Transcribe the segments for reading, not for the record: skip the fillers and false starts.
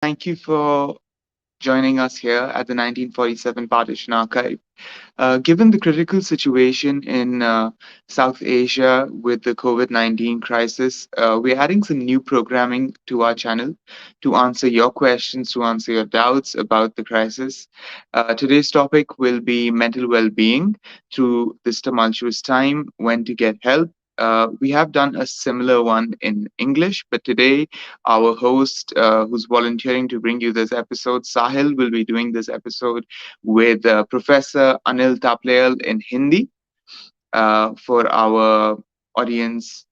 Thank you for joining us here at the 1947 Partition Archive. Given the critical situation in South Asia with the COVID-19 crisis, we're adding some new programming to our channel to answer your questions, to answer your doubts about the crisis. Today's topic will be mental well being through this tumultuous time, when to get help. We have done a similar one in English, but today our host, who's volunteering to bring you this episode, Sahil, will be doing this episode with Professor Anil Thapliyal in Hindi for our audience.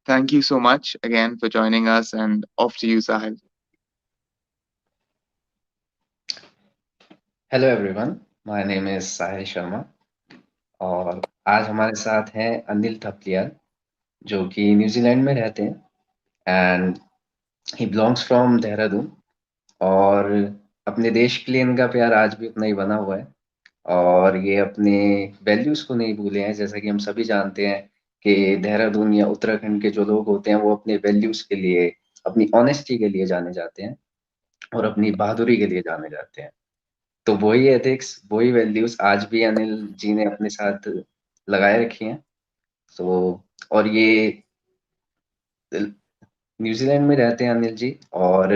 Thank you so much again for joining us, and off to you, Sahil. Hello everyone, my name is Sahil Sharma और आज हमारे साथ हैं अनिल थपलियाल जो कि New Zealand में रहते हैं and he belongs from Dehradun और अपने देश के लिए इनका प्यार आज भी उतना ही बना हुआ है और ये अपने वैल्यूज़ को नहीं भूले हैं। जैसा कि हम सभी जानते हैं कि देहरादून या उत्तराखंड के जो लोग होते हैं वो अपने वैल्यूज़ के लिए, अपनी ऑनेस्टी के लिए जाने जाते हैं और अपनी बहादुरी के लिए जाने जाते हैं। तो वही एथिक्स, वही वैल्यूज़ आज भी अनिल जी ने अपने साथ लगाए रखी हैं। सो और ये न्यूज़ीलैंड में रहते हैं अनिल जी और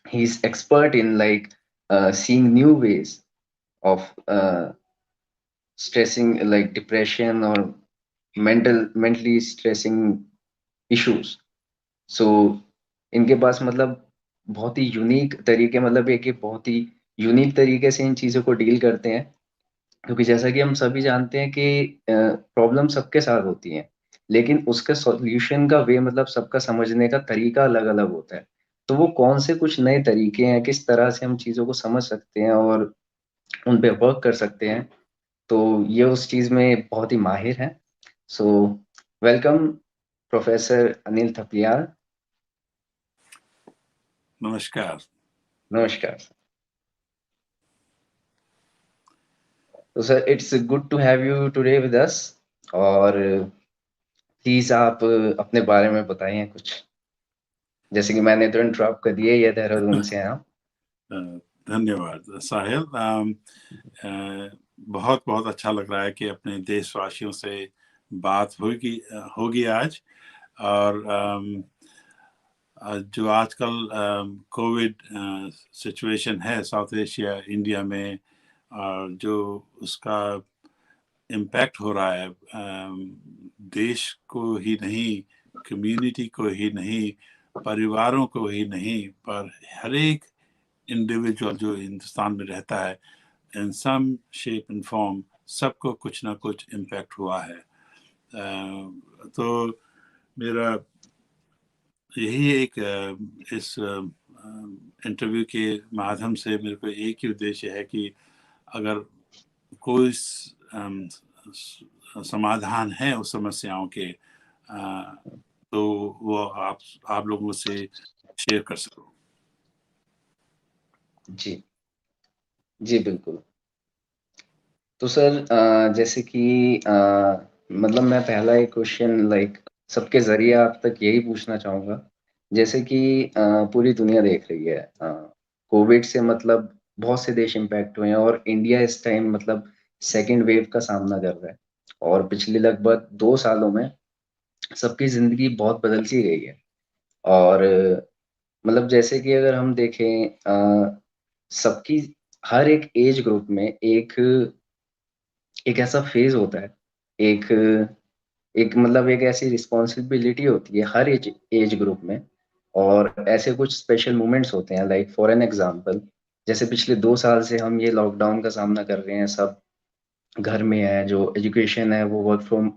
he is expert in like seeing new ways of stressing like depression और मेंटली स्ट्रेसिंग इश्यूज़। सो इनके पास मतलब बहुत ही यूनिक तरीके मतलब एक ये बहुत ही यूनिक तरीके से इन चीज़ों को डील करते हैं। क्योंकि जैसा कि हम सभी जानते हैं कि प्रॉब्लम सबके साथ होती हैं, लेकिन उसका सॉल्यूशन का वे मतलब सबका समझने का तरीका अलग-अलग होता है। तो वो कौन से कुछ नए तरीके हैं, किस तरह से हम चीज़ों को समझ सकते हैं और उन पे वर्क कर सकते हैं, तो ये उस चीज़ में बहुत ही माहिर हैं। So welcome professor Anil Thapliyal. नमस्कार। नमस्कार। तो sir it's good to have you today with us और प्लीज़ आप अपने बारे में बताइए कुछ। जैसे कि मैंने तो इंटरप्ट कर दिया, ये देहरादून से हैं आप। धन्यवाद साहिल। बहुत बहुत अच्छा लग रहा है कि अपने देशवासियों से बात होगी आज। और जो आजकल कोविड सिचुएशन है साउथ एशिया इंडिया में, जो उसका इम्पैक्ट हो रहा है देश को ही नहीं, कम्युनिटी को ही नहीं, परिवारों को ही नहीं, पर हर एक इंडिविजुअल जो हिंदुस्तान में रहता है, इन सम शेप एंड फॉर्म सबको कुछ ना कुछ इम्पैक्ट हुआ है। तो मेरा यही एक इस इंटरव्यू के माध्यम से मेरे को एक ही उद्देश्य है कि अगर कोई समाधान है उस समस्याओं के, तो वो आप लोगों से शेयर कर सको। जी, जी बिल्कुल। तो सर जैसे कि मतलब मैं पहला एक क्वेश्चन लाइक सबके ज़रिए आप तक यही पूछना चाहूँगा। जैसे कि पूरी दुनिया देख रही है कोविड से मतलब बहुत से देश इम्पैक्ट हुए हैं और इंडिया इस टाइम मतलब सेकंड वेव का सामना कर रहा है और पिछले लगभग 2 सालों में सबकी ज़िंदगी बहुत बदल सी गई है। और मतलब जैसे कि अगर हम देखें सबकी हर एक एज ग्रुप में एक एक ऐसा फ़ेज़ होता है, एक एक मतलब एक ऐसी रिस्पॉन्सिबिलिटी होती है हर एज एज ग्रुप में और ऐसे कुछ स्पेशल मोमेंट्स होते हैं लाइक फॉर एन एग्ज़ाम्पल जैसे पिछले 2 साल से हम ये लॉकडाउन का सामना कर रहे हैं, सब घर में हैं, जो एजुकेशन है वो वर्क फ्रॉम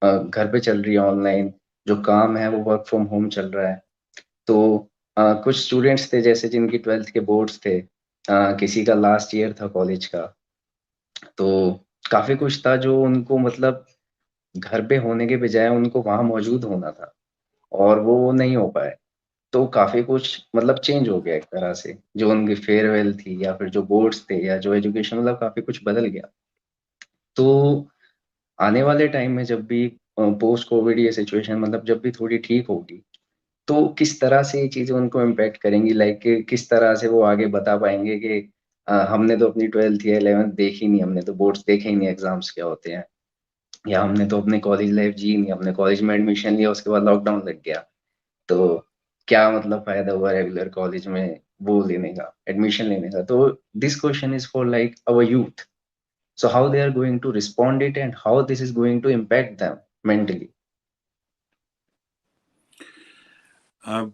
घर पे चल रही है ऑनलाइन, जो काम है वो वर्क फ्रॉम होम चल रहा है। तो कुछ स्टूडेंट्स थे जैसे जिनकी 12th के बोर्ड्स थे, किसी का लास्ट ईयर था कॉलेज का, तो काफ़ी कुछ था जो उनको मतलब घर पे होने के बजाय उनको वहाँ मौजूद होना था और वो नहीं हो पाए। तो काफ़ी कुछ मतलब चेंज हो गया एक तरह से, जो उनकी फेयरवेल थी या फिर जो बोर्ड्स थे या जो एजुकेशन मतलब काफ़ी कुछ बदल गया। तो आने वाले टाइम में जब भी पोस्ट कोविड ये सिचुएशन मतलब जब भी थोड़ी ठीक होगी, तो किस तरह से ये चीज़ें उनको इम्पैक्ट करेंगी? लाइक किस तरह से वो आगे बता पाएँगे कि हमने तो अपनी 12th या 11th देखी नहीं, हमने तो बोर्ड्स देखे ही नहीं एग्ज़ाम्स क्या होते हैं, या हमने तो अपनी कॉलेज लाइफ़ जी नहीं, हमने कॉलेज में एडमिशन लिया उसके बाद लॉकडाउन लग गया। तो क्या मतलब फ़ायदा हुआ रेगुलर कॉलेज में वो लेने का, एडमिशन लेने का? तो this question is for like our youth. So how they are going to respond it and how this is going to impact them mentally? अब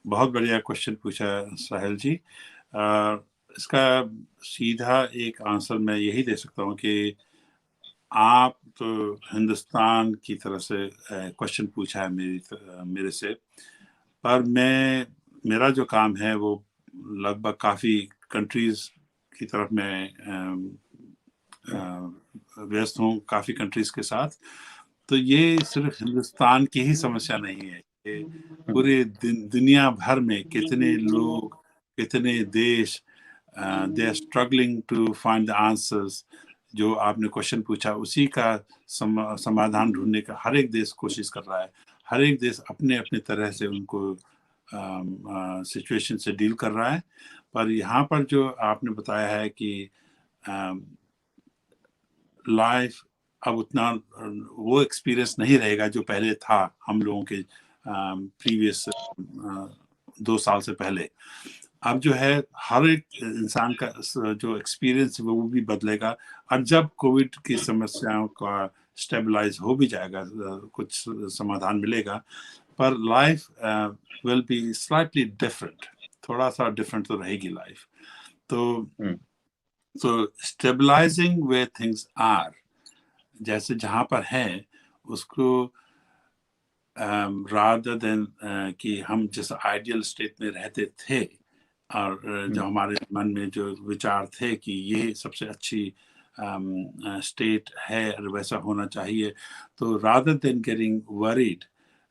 बहुत बढ़िया क्वेश्चन पूछा साहिल जी। इसका सीधा एक आंसर मैं यही दे सकता हूँ कि आप तो हिंदुस्तान की तरफ से क्वेश्चन पूछा है मेरे से, पर मेरा जो काम है वो लगभग काफ़ी कंट्रीज़ की तरफ मैं व्यस्त हूँ, काफ़ी कंट्रीज़ के साथ। तो ये सिर्फ हिंदुस्तान की ही समस्या नहीं है, ये पूरे दुनिया भर में कितने लोग, कितने देश they are struggling to find the answers. जो आपने क्वेश्चन पूछा उसी का समाधान ढूंढने का हर एक देश कोशिश कर रहा है। हर एक देश अपने अपने तरह से उनको सिचुएशन से डील कर रहा है। पर यहाँ पर जो आपने बताया है कि लाइफ अब उतना वो एक्सपीरियंस नहीं रहेगा जो पहले था हम लोगों के प्रीवियस 2 साल से पहले। अब जो है हर एक इंसान का जो एक्सपीरियंस है वो भी बदलेगा। और जब कोविड की समस्याओं का स्टेबलाइज हो भी जाएगा, कुछ समाधान मिलेगा, पर life will be slightly different, थोड़ा सा डिफरेंट तो रहेगी लाइफ। तो स्टेबलाइजिंग वे थिंग्स आर, जैसे जहाँ पर है उसको रादर देन कि हम जिस आइडियल स्टेट में रहते थे और जो हमारे मन में जो विचार थे कि ये सबसे अच्छी स्टेट है और वैसा होना चाहिए, तो रादर देन गेटिंग वरीड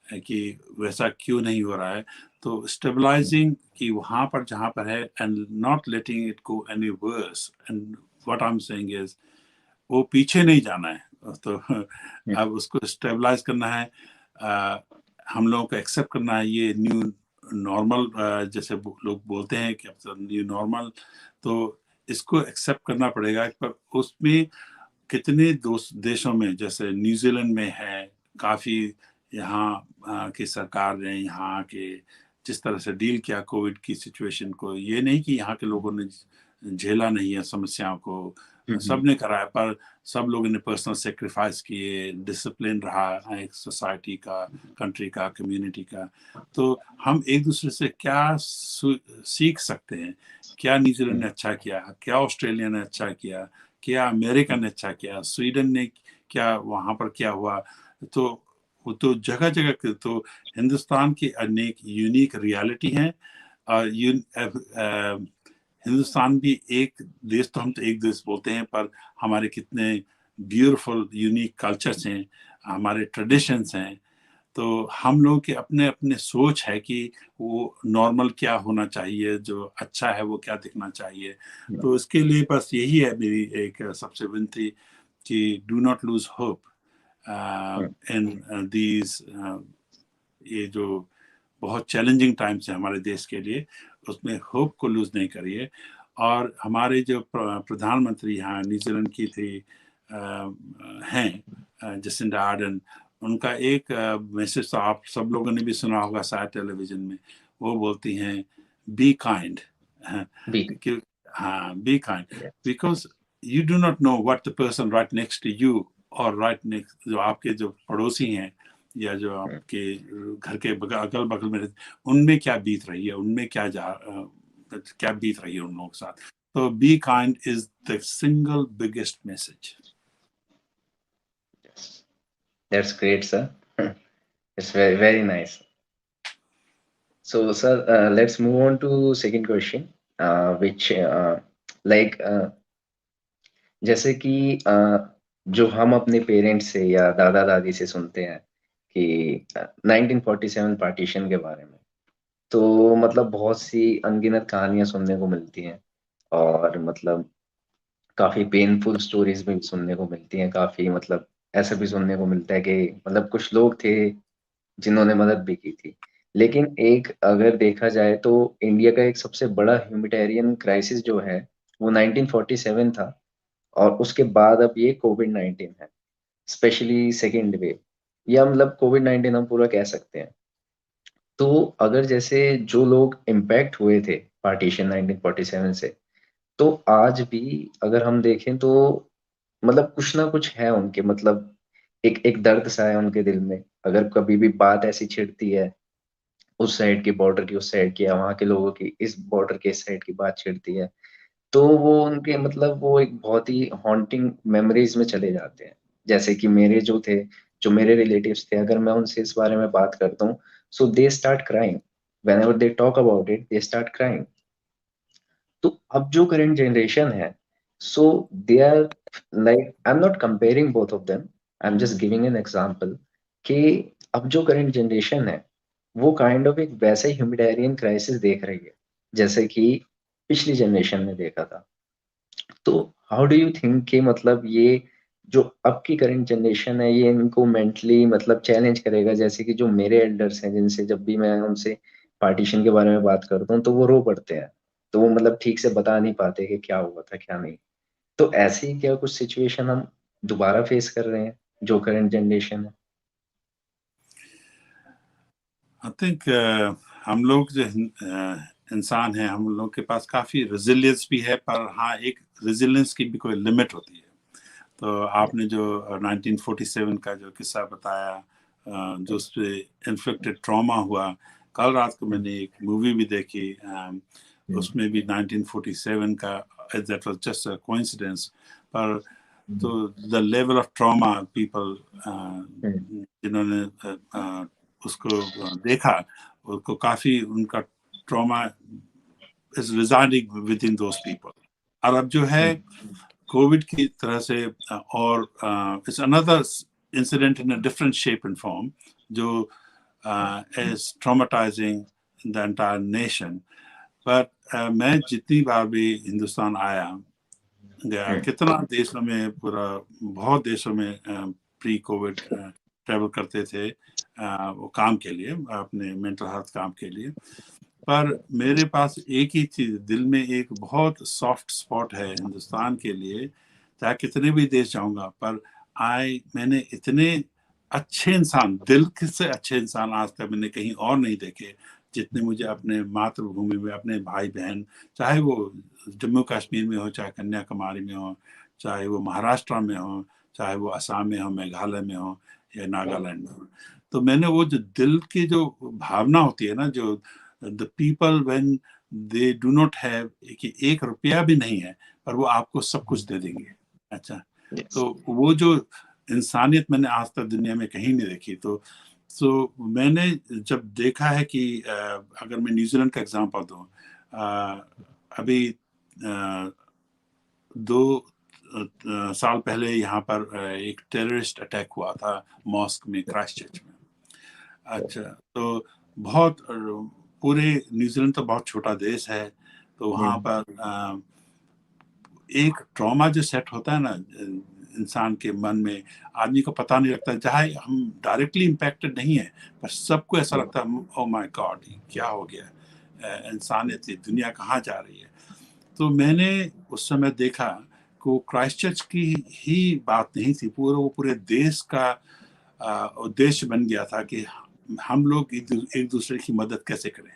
कि वैसा क्यों नहीं हो रहा है, तो स्टेबलाइजिंग कि वहाँ पर जहाँ पर है and not letting it go any worse. And what I am saying is वो पीछे नहीं जाना है, तो अब उसको स्टेबलाइज करना है। हम लोगों को एक्सेप्ट करना है ये न्यू नॉर्मल, जैसे लोग बोलते हैं कि अब न्यू नॉर्मल, तो इसको एक्सेप्ट करना पड़ेगा। पर उसमें कितने देशों में, जैसे न्यूजीलैंड में है, काफ़ी यहाँ की सरकार ने यहाँ के जिस तरह से डील किया कोविड की सिचुएशन को, ये नहीं कि यहाँ के लोगों ने झेला नहीं है समस्याओं को, सब ने कराया, पर सब लोगों ने पर्सनल सेक्रीफाइस किए, डिसिप्लिन रहा एक सोसाइटी का, कंट्री का, कम्युनिटी का। तो हम एक दूसरे से क्या सीख सकते हैं, क्या न्यूजीलैंड ने अच्छा किया, क्या ऑस्ट्रेलिया ने अच्छा किया, क्या अमेरिका ने अच्छा किया, स्वीडन ने क्या, वहाँ पर क्या हुआ। तो वो तो जगह जगह, तो हिंदुस्तान की अनेक यूनिक रियलिटी हैं। हिंदुस्तान भी एक देश, तो हम तो एक देश बोलते हैं, पर हमारे कितने ब्यूटीफुल यूनिक कल्चर्स हैं, हमारे ट्रेडिशंस हैं। तो हम लोग के अपने अपने सोच है कि वो नॉर्मल क्या होना चाहिए, जो अच्छा है वो क्या दिखना चाहिए। तो इसके लिए बस यही है मेरी एक सबसे विनती कि do not lose hope in these, ये जो बहुत चैलेंजिंग टाइम्स है हमारे देश के लिए, उसमें होप को लूज नहीं करिए। और हमारे जो प्रधानमंत्री यहाँ न्यूजीलैंड की थी हैं जसिंडा आर्डन, उनका एक मैसेज तो आप सब लोगों ने भी सुना होगा शायद टेलीविजन में। वो बोलती हैं बी काइंड, कि हाँ be kind, because you do not know what the person right next to you और राइट नेक्स्ट, जो आपके जो पड़ोसी हैं या जो आपके घर के अगल बगल में रहते, उनमें क्या बीत रही है, उनमें क्या बीत रही है उन लोगों के साथ। तो be kind is the single biggest message. That's great, sir. It's very, very nice. So, sir, let's move on to second question, which like जैसे कि जो हम अपने पेरेंट्स से या दादा दादी से सुनते हैं कि 1947 पार्टीशन के बारे में, तो मतलब बहुत सी अनगिनत कहानियां सुनने को मिलती हैं और मतलब काफी पेनफुल स्टोरीज भी सुनने को मिलती हैं, काफी मतलब ऐसा भी सुनने को मिलता है कि मतलब कुछ लोग थे जिन्होंने मदद भी की थी। लेकिन एक अगर देखा जाए तो इंडिया का एक सबसे बड़ा ह्यूमैनिटेरियन क्राइसिस जो है वो 1947 था, और उसके बाद अब ये कोविड-19 है, स्पेशली सेकंड वेव, या मतलब कोविड-19 हम पूरा कह सकते हैं। तो अगर जैसे जो लोग इम्पैक्ट हुए थे पार्टीशन 1947 से, तो आज भी अगर हम देखें तो मतलब कुछ ना कुछ है उनके, मतलब एक एक दर्द सा है उनके दिल में। अगर कभी भी बात ऐसी छिड़ती है, उस साइड की बॉर्डर की, उस साइड की, या वहाँ के लोगों की इस बॉर्डर के इस साइड की बात छिड़ती है, तो वो उनके मतलब वो एक बहुत ही हॉन्टिंग मेमोरीज में चले जाते हैं। जैसे कि मेरे जो थे, जो मेरे रिलेटिव्स थे, अगर मैं उनसे इस बारे में बात करता हूँ, so they start crying, whenever they talk about it they start crying. तो अब जो करंट जनरेशन है, so they are like, I am not comparing both of them, I am just giving an example कि अब जो current generation है वो kind of एक वैसा ही ह्यूमैनिटेरियन क्राइसिस देख रही है जैसे कि पिछली जनरेशन ने देखा था। तो हाउ डू यू थिंक कि मतलब ये जो अब की करंट जनरेशन है ये इनको मेंटली मतलब चैलेंज करेगा? जैसे कि जो मेरे एल्डर्स हैं, जिनसे जब भी मैं उनसे पार्टीशन के बारे में बात करता हूँ तो वो रो पड़ते हैं, तो वो मतलब ठीक से बता नहीं पाते कि क्या हुआ था क्या नहीं। तो ऐसे ही क्या कुछ सिचुएशन हम दोबारा फेस कर रहे हैं जो करंट जनरेशन है? आई थिंक हम लोग जो इंसान हैं, हम लोग के पास काफ़ी रेजिलियंस भी है, पर हाँ, एक रेजिलियंस की भी कोई लिमिट होती है। तो आपने जो 1947 का जो किस्सा बताया, जो उस पर इन्फ्लिक्टेड ट्रॉमा हुआ, कल रात को मैंने एक मूवी भी देखी, उसमें भी 1947 का, that was just a coincidence, पर तो the level of trauma people जिन्होंने उसको देखा, उनको काफ़ी उनका trauma is residing within those people. और अब जो है कोविड की तरह से, और it's another incident in a different shape and form, जो is traumatising the entire nation. But मैं जितनी बार भी हिंदुस्तान आया गया, कितना देशों में, पूरा बहुत देशों में प्री कोविड ट्रैवल करते थे, वो काम के लिए, अपने मेंटल हेल्थ काम के लिए। पर मेरे पास एक ही चीज, दिल में एक बहुत सॉफ्ट स्पॉट है हिंदुस्तान के लिए, चाहे कितने भी देश जाऊंगा, पर मैंने इतने अच्छे इंसान, दिल से अच्छे इंसान आज तक मैंने कहीं और नहीं देखे जितने मुझे अपने मातृभूमि में, अपने भाई बहन, चाहे वो जम्मू कश्मीर में हो, चाहे कन्याकुमारी में हो, चाहे वो महाराष्ट्र में हो, चाहे वो असम में हो, मेघालय में हो, या नागालैंड में हो। तो मैंने वो जो दिल की जो भावना होती है ना, जो the people when they do not have, कि 1 रुपया भी नहीं है पर वो आपको सब कुछ दे देंगे। अच्छा, यस। तो वो जो इंसानियत मैंने आज तक दुनिया में कहीं नहीं देखी। तो मैंने जब देखा है कि अगर मैं न्यूजीलैंड का एग्जांपल दूं, अभी 2 साल पहले यहाँ पर एक टेररिस्ट अटैक हुआ था मॉस्क में, क्राइस्ट चर्च में। अच्छा, तो बहुत पूरे न्यूजीलैंड तो बहुत छोटा देश है, तो वहाँ पर एक ट्रॉमा जो सेट होता है ना इंसान के मन में, आदमी को पता नहीं लगता, चाहे हम डायरेक्टली इम्पैक्टेड नहीं है, पर सबको ऐसा लगता है, ओ माय गॉड, क्या हो गया, इंसानियत, दुनिया कहाँ जा रही है। तो मैंने उस समय देखा कि वो क्राइस्ट चर्च की ही बात नहीं थी, वो पूरे देश का उद्देश्य बन गया था कि हम लोग एक दूसरे की मदद कैसे करें।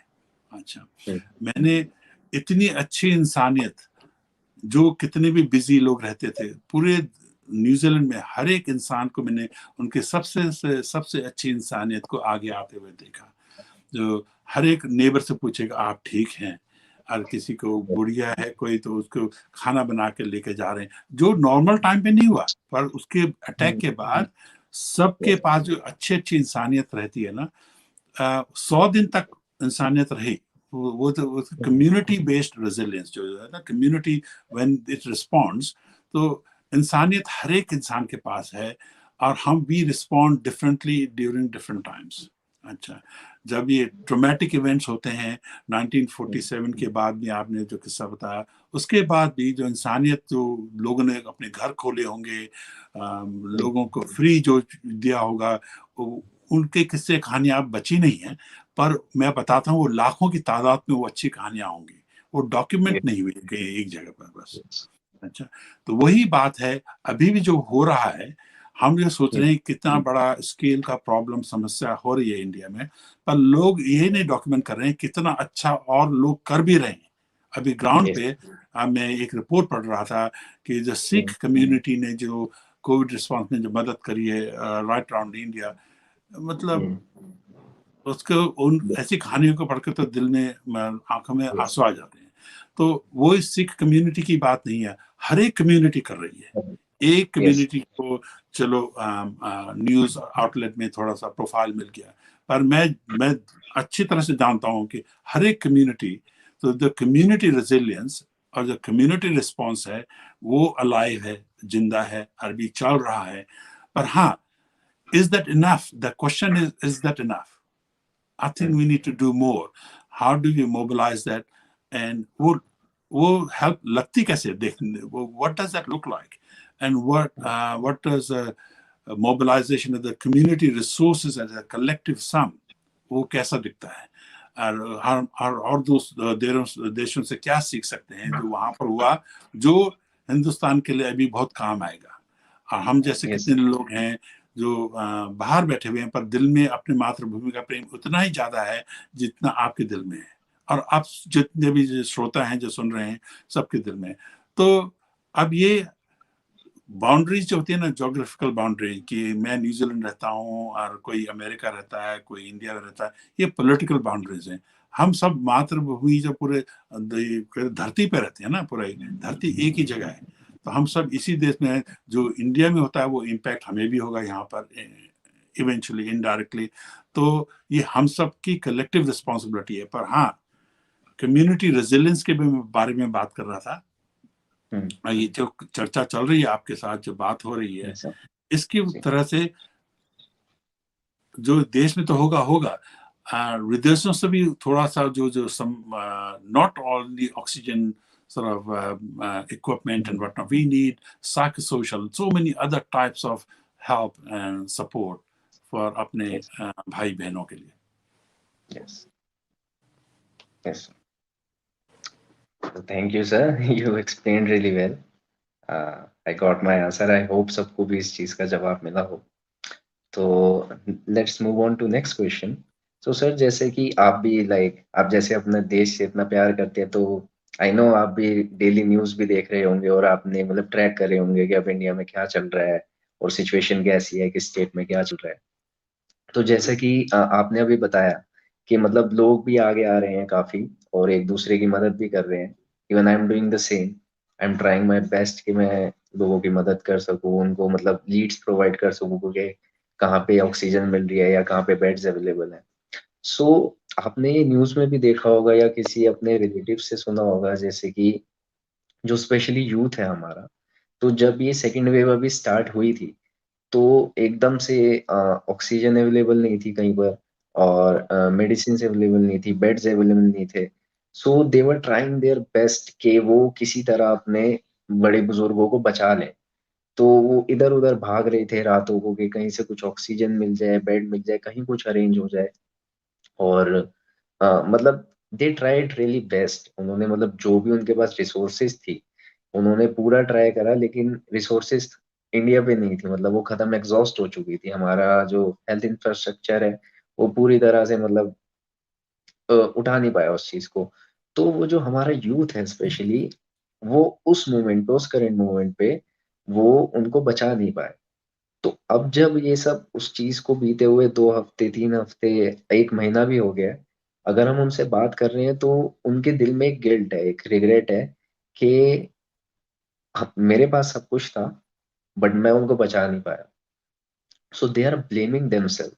अच्छा, मैंने इतनी अच्छी इंसानियत, जो कितने भी बिजी लोग रहते थे पूरे न्यूजीलैंड में, हर एक इंसान को मैंने उनके सबसे अच्छी इंसानियत को आगे आते हुए देखा। जो हर एक नेबर से पूछेगा आप ठीक हैं, और किसी को बुढ़िया है कोई, तो उसको खाना बना के लेके जा रहे हैं, जो नॉर्मल टाइम पे नहीं हुआ, पर उसके अटैक के बाद सबके पास जो अच्छी अच्छी इंसानियत रहती है ना, 100 दिन तक इंसानियत रही। वो तो कम्युनिटी बेस्ड रेजिलियंस जो है ना, कम्युनिटी व्हेन इट रिस्पॉन्ड्स, तो इंसानियत हर एक इंसान के पास है, और हम we respond differently during different times. अच्छा, जब ये ट्रोमेटिक इवेंट्स होते हैं 1947 के बाद भी, आपने जो किस्सा बताया, उसके बाद भी जो इंसानियत, जो लोगों ने अपने घर खोले होंगे, लोगों को फ्री जो दिया होगा, उनके किस्से कहानियां अब बची नहीं है, पर मैं बताता हूँ वो लाखों की तादाद में वो अच्छी कहानियां होंगी, वो डॉक्यूमेंट नहीं हुई कहीं एक जगह पर बस। अच्छा, तो वही बात है, अभी भी जो हो रहा है, हम ये सोच रहे हैं कितना बड़ा स्केल का प्रॉब्लम समस्या हो रही है इंडिया में, पर लोग ये नहीं डॉक्यूमेंट कर रहे हैं कितना अच्छा और लोग कर भी रहे हैं। अभी ग्राउंड पे मैं एक रिपोर्ट पढ़ रहा था कि जो सिख कम्युनिटी ने जो कोविड रिस्पांस में जो मदद करी है राइट अराउंड इंडिया, मतलब उसको उन ऐसी कहानियों को पढ़कर तो दिल में आंखों में आंसू आ जाते हैं। तो वो इस सिख कम्युनिटी की बात नहीं है, हर एक कम्युनिटी कर रही है। एक कम्युनिटी को चलो न्यूज आउटलेट में थोड़ा सा प्रोफाइल मिल गया, पर मैं अच्छी तरह से जानता हूँ कि हर एक कम्युनिटी, तो द कम्युनिटी रेजिलियंस और जो कम्युनिटी रिस्पॉन्स है वो अलाइव है, जिंदा है, अभी चल रहा है। पर हाँ, is that enough? The question is that enough? I think we need to do more. How do we mobilize that? And वो help लगती कैसे देखने, वो what does that look like? And what does mobilization of the community resources as a collective sum, वो कैसा दिखता है? और देशों से क्या सीख सकते हैं जो वहां पर हुआ, जो हिंदुस्तान के लिए अभी बहुत काम आएगा। और हम जैसे कितने लोग हैं जो बाहर बैठे हुए हैं, पर दिल में अपनी मातृभूमि का प्रेम उतना ही ज्यादा है जितना आपके दिल में है, और आप जितने भी श्रोता हैं जो सुन रहे हैं सबके दिल में। तो अब ये बाउंड्रीज जो होती है ना, जोग्राफिकल बाउंड्री, कि मैं न्यूजीलैंड रहता हूँ और कोई अमेरिका रहता है, कोई इंडिया रहता है, ये पॉलिटिकल बाउंड्रीज हैं। हम सब मातृभूमि जो पूरे धरती पे रहते हैं ना, पूरे धरती एक ही जगह है, तो हम सब इसी देश में हैं। जो इंडिया में होता है वो इम्पैक्ट हमें भी होगा यहाँ पर इवेंचुअली इनडायरेक्टली। तो ये हम सब की कलेक्टिव रिस्पॉन्सिबिलिटी है। पर हाँ, कम्युनिटी रेजिलियंस के बारे में बात कर रहा था, ये जो चर्चा चल रही है आपके साथ, जो बात हो रही है, इसकी तरह से जो देश में तो होगा होगा, विदेशों से भी थोड़ा सा जो जो not only oxygen sort of equipment and whatnot. We need psychosocial, so many other types of help and support for अपने भाई बहनों के लिए. Yes. Yes. Thank you, sir. You explained really well. I got my answer. I hope सबको भी इस चीज का जवाब मिला हो. तो let's move on to next question. So sir, जैसे कि आप भी आप जैसे अपने देश से इतना प्यार करते हैं, तो आई नो आप भी डेली न्यूज भी देख रहे होंगे और आपने मतलब ट्रैक कर रहे होंगे कि अब इंडिया में क्या चल रहा है और सिचुएशन कैसी है, किस स्टेट में क्या चल रहा है. तो जैसा कि आपने अभी बताया कि मतलब लोग भी आगे आ रहे हैं काफी और एक दूसरे की मदद भी कर रहे हैं. Even I am doing the same. I am trying my best कि मैं लोगों की मदद कर सकूं, उनको मतलब लीड्स प्रोवाइड कर सकूं कि कहाँ पे ऑक्सीजन मिल रही है या कहाँ पे बेड्स अवेलेबल है. सो आपने ये न्यूज में भी देखा होगा या किसी अपने रिलेटिव से सुना होगा, जैसे कि जो स्पेशली यूथ है हमारा, तो जब ये सेकेंड वेव अभी स्टार्ट हुई थी तो एकदम से ऑक्सीजन अवेलेबल नहीं थी कहीं पर और मेडिसिन अवेलेबल नहीं थी, बेड्स अवेलेबल नहीं थे. सो दे वर ट्राइंग देयर बेस्ट कि वो किसी तरह अपने बड़े बुजुर्गों को बचा लें. तो वो इधर उधर भाग रहे थे रातों को कि कहीं से कुछ ऑक्सीजन मिल जाए, बेड मिल जाए, कहीं कुछ अरेंज हो जाए. और मतलब दे ट्राइड रियली बेस्ट. उन्होंने मतलब जो भी उनके पास रिसोर्सेज थी उन्होंने पूरा ट्राई करा, लेकिन रिसोर्सेज इंडिया पे नहीं थी. मतलब वो खत्म, एग्जॉस्ट हो चुकी थी. हमारा जो हेल्थ इंफ्रास्ट्रक्चर है वो पूरी तरह से मतलब उठा नहीं पाया उस चीज को. तो वो जो हमारा यूथ है स्पेशली, वो उस मोमेंट पे, उस करेंट मोमेंट पे वो उनको बचा नहीं पाए. तो अब जब ये सब उस चीज को बीते हुए 2 हफ्ते, 3 हफ्ते, 1 महीना भी हो गया है, अगर हम उनसे बात कर रहे हैं तो उनके दिल में एक गिल्ट है, एक रिग्रेट है कि मेरे पास सब कुछ था बट मैं उनको बचा नहीं पाया. सो दे आर ब्लेमिंग देमसेल्फ.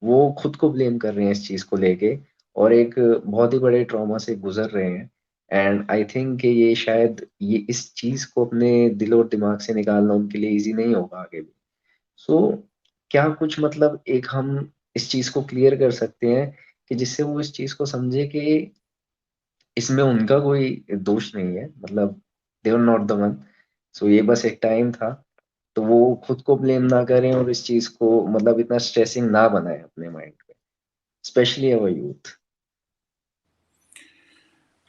वो खुद को ब्लेम कर रहे हैं इस चीज को लेके और एक बहुत ही बड़े ट्रॉमा से गुजर रहे हैं. एंड आई थिंक कि ये शायद ये इस चीज को अपने दिल और दिमाग से निकालना उनके लिए इजी नहीं होगा आगे भी. सो क्या कुछ मतलब एक हम इस चीज को क्लियर कर सकते हैं कि जिससे वो इस चीज को समझे कि इसमें उनका कोई दोष नहीं है, मतलब they are not the one. So ये बस एक टाइम था. तो वो खुद को ब्लेम ना करें और इस चीज़ को मतलब इतना स्ट्रेसिंग ना बनाएँ अपने माइंड पे, स्पेशली अवर यूथ।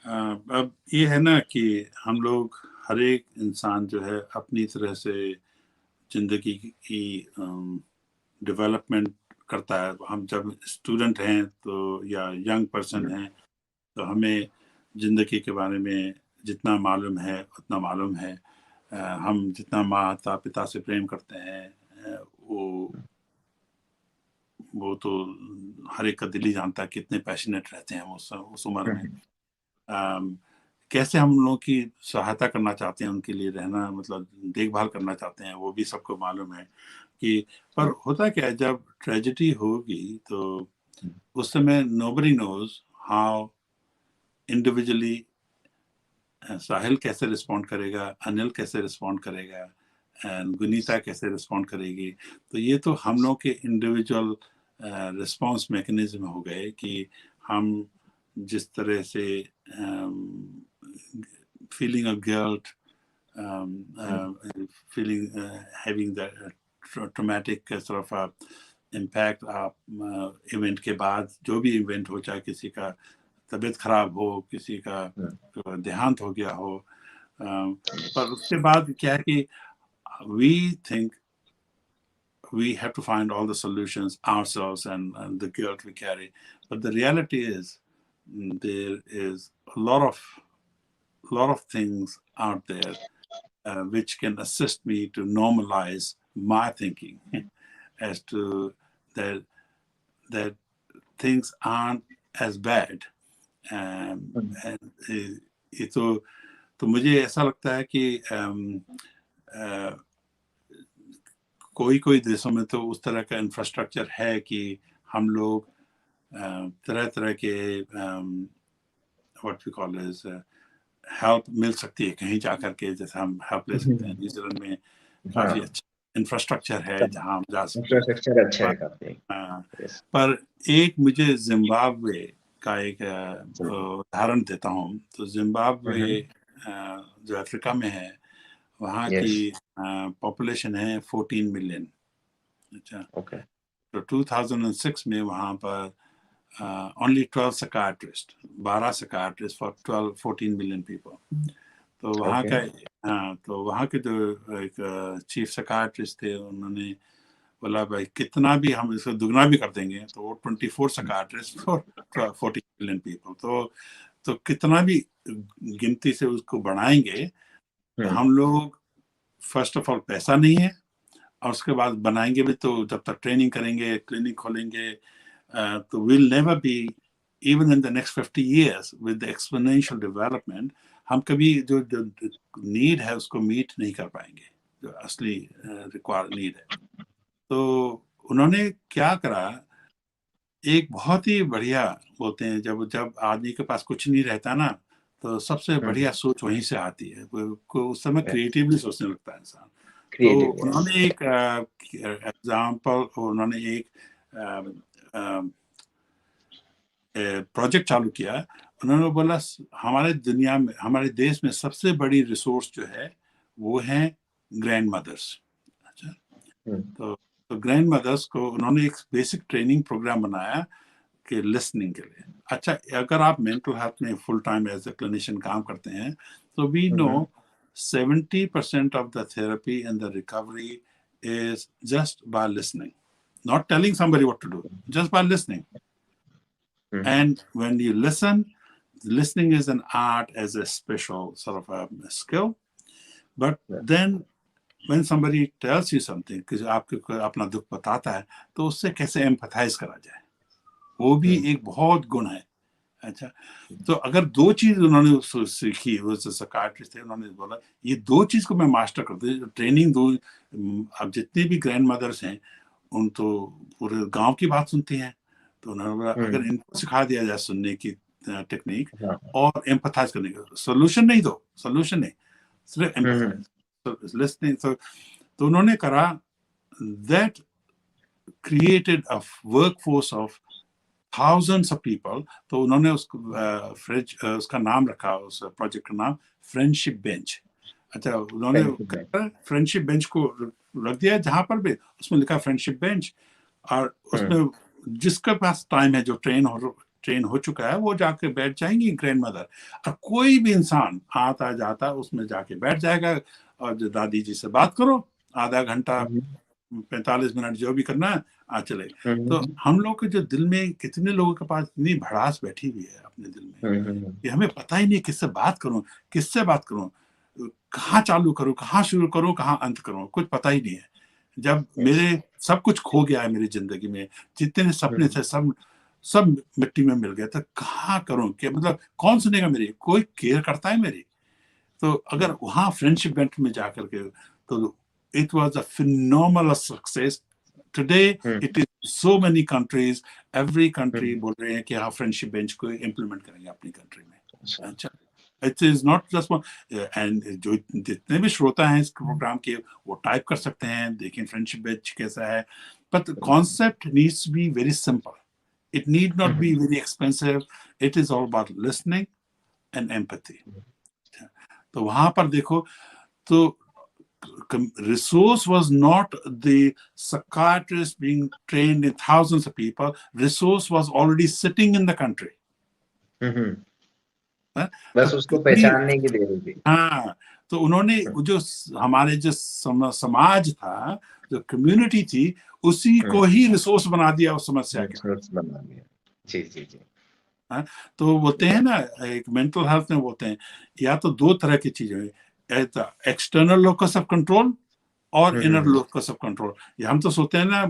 अब ये है ना कि हम लोग हर एक इंसान जो है अपनी तरह से ज़िंदगी की डेवलपमेंट करता है। हम जब स्टूडेंट हैं तो या यंग पर्सन हैं तो हमें ज़िंदगी के बारे में जितना मालूम है उतना मालूम है। हम जितना माता पिता से प्रेम करते हैं वो तो हर एक का दिल ही जानता है कितने पैशनेट रहते हैं उस उम्र में। कैसे हम लोगों की सहायता करना चाहते हैं, उनके लिए रहना मतलब देखभाल करना चाहते हैं, वो भी सबको मालूम है कि पर होता क्या है जब ट्रेजेडी होगी तो उस समय नोबडी नोज हाउ इंडिविजुअली साहिल कैसे रिस्पॉन्ड करेगा, अनिल कैसे रिस्पॉन्ड करेगा, गुनीता कैसे रिस्पॉन्ड करेगी। तो ये तो हम लोग के इंडिविजुअल रिस्पॉन्स मैकेनिज्म हो गए कि हम जिस तरह से feeling of guilt, feeling having that traumatic sort of impact event के बाद, जो भी इवेंट हो, चाहे किसी का तबीयत खराब हो, किसी का देहांत हो गया हो, पर उसके बाद क्या है कि we think we have to find all the solutions ourselves and the guilt we carry, but the reality is there is a lot of things out there which can assist me to normalize my thinking as to that things aren't as bad. And ये तो मुझे ऐसा लगता है कि कोई देशों में तो उस तरह का इंफ्रास्ट्रक्चर है कि हम लोग तरह तरह के what we call is help मिल सकती है कहीं जाकर के, जैसे हम हेल्प ले सकते हैं। न्यूजीलैंड में काफी अच्छा इंफ्रास्ट्रक्चर है जहां हम जा सकते हैं। इंफ्रास्ट्रक्चर अच्छा है काफी। पर एक मुझे जिम्बाब्वे का एक उदाहरण देता हूँ। तो जिम्बाब्वे जो अफ्रीका में है, वहाँ की पॉपुलेशन है 14 मिलियन। अच्छा, तो 2006 में वहाँ पर only 12 psychiatrists, 12 psychiatrists for 14 million people. तो वहाँ का तो वहाँ के जो एक चीफ साइकियाट्रिस्ट थे, उन्होंने बोला भाई कितना भी हम इसको दुगना भी कर देंगे तो वो 24 साइकियाट्रिस्ट फॉर 14 मिलियन पीपल, तो कितना भी गिनती से उसको बढ़ाएंगे तो हम लोग फर्स्ट ऑफ ऑल पैसा नहीं है, और उसके बाद बनाएंगे भी तो जब तक ट्रेनिंग करेंगे, क्लिनिक खोलेंगे, तो will never be even in the next 50 years with the exponential development हम कभी जो नीड है उसको मीट नहीं कर पाएंगे, जो असली रिक्वायर्ड नीड है। तो उन्होंने क्या करा, एक बहुत ही बढ़िया बोलते हैं जब आदमी के पास कुछ नहीं रहता ना, तो सबसे बढ़िया सोच वहीं से आती है, उस समय क्रिएटिवली सोचने लगता है इंसान। तो उन्होंने एक एग्जाम्पल, उन्होंने एक प्रोजेक्ट चालू किया। उन्होंने बोला हमारे दुनिया में, हमारे देश में सबसे बड़ी रिसोर्स जो है वो है ग्रैंड मदर्स। अच्छा, तो ग्रैंड मदर्स को उन्होंने एक बेसिक ट्रेनिंग प्रोग्राम बनाया कि लिसनिंग के लिए। अच्छा, अगर आप मेंटल हेल्थ में full time as a clinician काम करते हैं तो we know 70% of the therapy and the recovery is just by listening, not telling somebody what to do, just by listening. And when you listen, listening is an art, as a special sort of a skill. But then when somebody tells you something, कि आपको अपना दुख बताता है, तो उससे कैसे empathise करा जाए, वो भी एक बहुत गुण है। अच्छा, तो अगर दो चीज उन्होंने सीखी, वो साइकियाट्रिस्ट थे, उन्होंने बोला ये दो चीज को मैं मास्टर कर दूं, ट्रेनिंग दो। अब जितने भी ग्रैंड मदर्स हैं उन तो पूरे गांव की बात सुनती हैं, तो उन्होंने बोला अगर इनको सिखा दिया जाए सुनने की टेक्निक और एम्पथाइज करने का, सोल्यूशन नहीं दो, सोल्यूशन नहीं, सिर्फ एम्पथाइज लिसनिंग। तो उन्होंने करा, that created a workforce of thousands of people। तो उन्होंने उसका नाम रखा, उस प्रोजेक्ट का नाम फ्रेंडशिप बेंच। अच्छा, उन्होंने फ्रेंडशिप बेंच को रख दिया है जहां पर भी, उसमें लिखा फ्रेंडशिप बेंच, और उसमें जिसके पास टाइम है, जो ट्रेन हो चुका है, वो जाके बैठ जाएंगी ग्रैंड मदर, और कोई भी इंसान आता जाता उसमें जाके बैठ जाएगा, और जो दादी जी से बात करो, आधा घंटा 45 मिनट जो भी करना है, आ चले। तो हम लोग के जो दिल में, कितने लोगों के पास इतनी भड़ास बैठी हुई है अपने दिल में कि हमें पता ही नहीं किससे बात करूं, किससे बात करूं, कहाँ चालू करूं, कहाँ शुरू करूं, कहाँ अंत करूं, कुछ पता ही नहीं है। जब मेरे सब कुछ खो गया है मेरी जिंदगी में, जितने सपने थे सब सब मिट्टी में मिल गए, तो कहाँ करूं, कि मतलब कौन सुनेगा मेरी, कोई केयर करता है मेरी? तो अगर वहाँ फ्रेंडशिप बेंच में जाकर के, तो it was a phenomenal success. Today it is so many countries, every country बोल रहे हैं कि हाँ फ्रेंडशिप बेंच को इम्प्लीमेंट करेंगे अपनी कंट्री में। अच्छा, it is not just one, and जो जितने भी श्रोता हैं इस प्रोग्राम के, वो टाइप कर सकते हैं, देखें फ्रेंडशिप बेंच कैसा है, but concept needs to be very simple, it need not be very expensive, it is all about listening and empathy. तो वहां पर देखो, तो resource was not the psychiatrist being trained in thousands of people, resource was already sitting in the country. बस उसको पहचानने की देर होगी। हाँ, तो उन्होंने जो हमारे जो समाज था, जो कम्युनिटी थी, उसी को ही रिसोर्स बना दिया उस समस्या के। बना दिया। जी जी जी। हाँ, तो बोलते हैं ना, एक मेंटल हेल्थ में बोलते हैं, या तो दो तरह की चीजें, एक्सटर्नल लोकस ऑफ कंट्रोल और इनर लोकस ऑफ कंट्रोल। हम तो सोचते हैं ना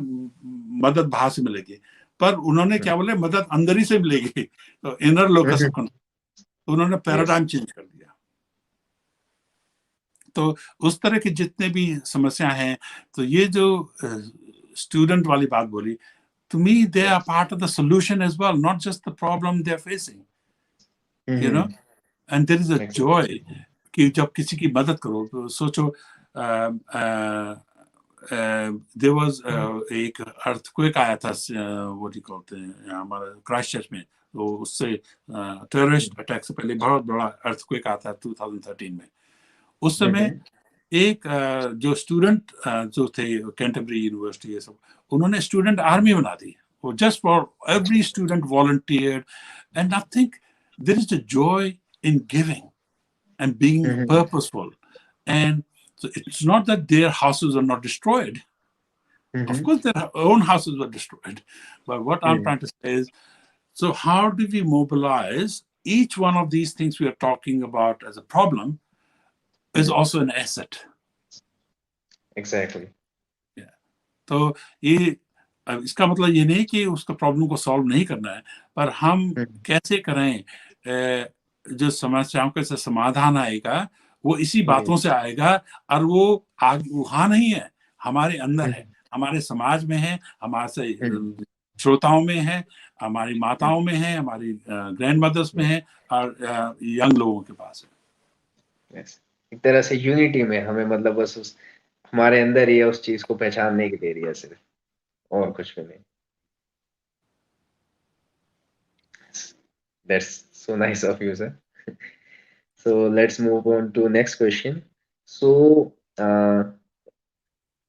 मदद बाहर से मिलेगी, पर उन्होंने क्या बोले, मदद अंदर ही से मिलेगी, तो इनर लोकस ऑफ कंट्रोल, तो उन्होंने पैराडाइम चेंज कर दिया। तो उस तरह की जितने भी समस्या हैं, तो ये जो स्टूडेंट वाली बात बोली, to me they are part of the solution as well, not just the problem they are facing, you know, and there is a joy कि जब किसी की मदद करो, तो सोचो there was एक अर्थक्वेक आया था, वो कहते हैं हमारा क्राइस्ट चर्च में, तो उससे टेररिस्ट अटैक से पहले बहुत बड़ा अर्थक्वेक आता था 2013 में। उस समय एक जो स्टूडेंट जो थे कैंटरबरी यूनिवर्सिटी, ये सब, उन्होंने स्टूडेंट आर्मी बना दी, वो just for every student volunteered, and I think there is a joy in giving and being purposeful. And so it's not that their houses are not destroyed. Of course their own houses were destroyed, but what I'm trying to say is, so how do we mobilize each one of these things we are talking about as a problem is also an asset. Exactly. Yeah. तो ये, इसका मतलब ये नहीं कि उसका problem को solve नहीं करना है, पर हम कैसे करें, जो समस्याओं का समाधान आएगा वो इसी बातों से आएगा, और वो वहां नहीं है, हमारे अंदर है, हमारे समाज में है, हमारे श्रोताओं में है, हमारी माताओं में है, हमारी ग्रैंड मदर्स में है, और यंग लोगों के पास है। एक तरह से यूनिटी में हमें, मतलब बस हमारे अंदर ही है, उस चीज को पहचानने की देरी है सिर्फ, और कुछ भी नहीं। That's so nice of you, sir. So let's move on to next question. So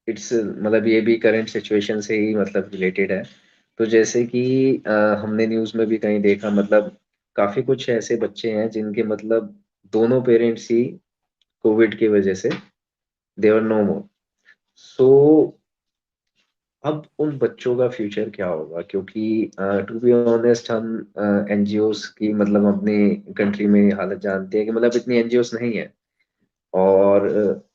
it's मतलब ये भी करंट सिचुएशन से ही मतलब रिलेटेड है। तो जैसे कि हमने न्यूज़ में भी कहीं देखा, मतलब काफी कुछ ऐसे बच्चे हैं जिनके मतलब दोनों पेरेंट्स ही कोविड की वजह से दे आर नो मोर। सो अब उन बच्चों का फ्यूचर क्या होगा? क्योंकि टू बी ऑनेस्ट हम एनजीओस की मतलब अपनी कंट्री में हालत जानते हैं कि मतलब इतनी एनजीओस नहीं है, और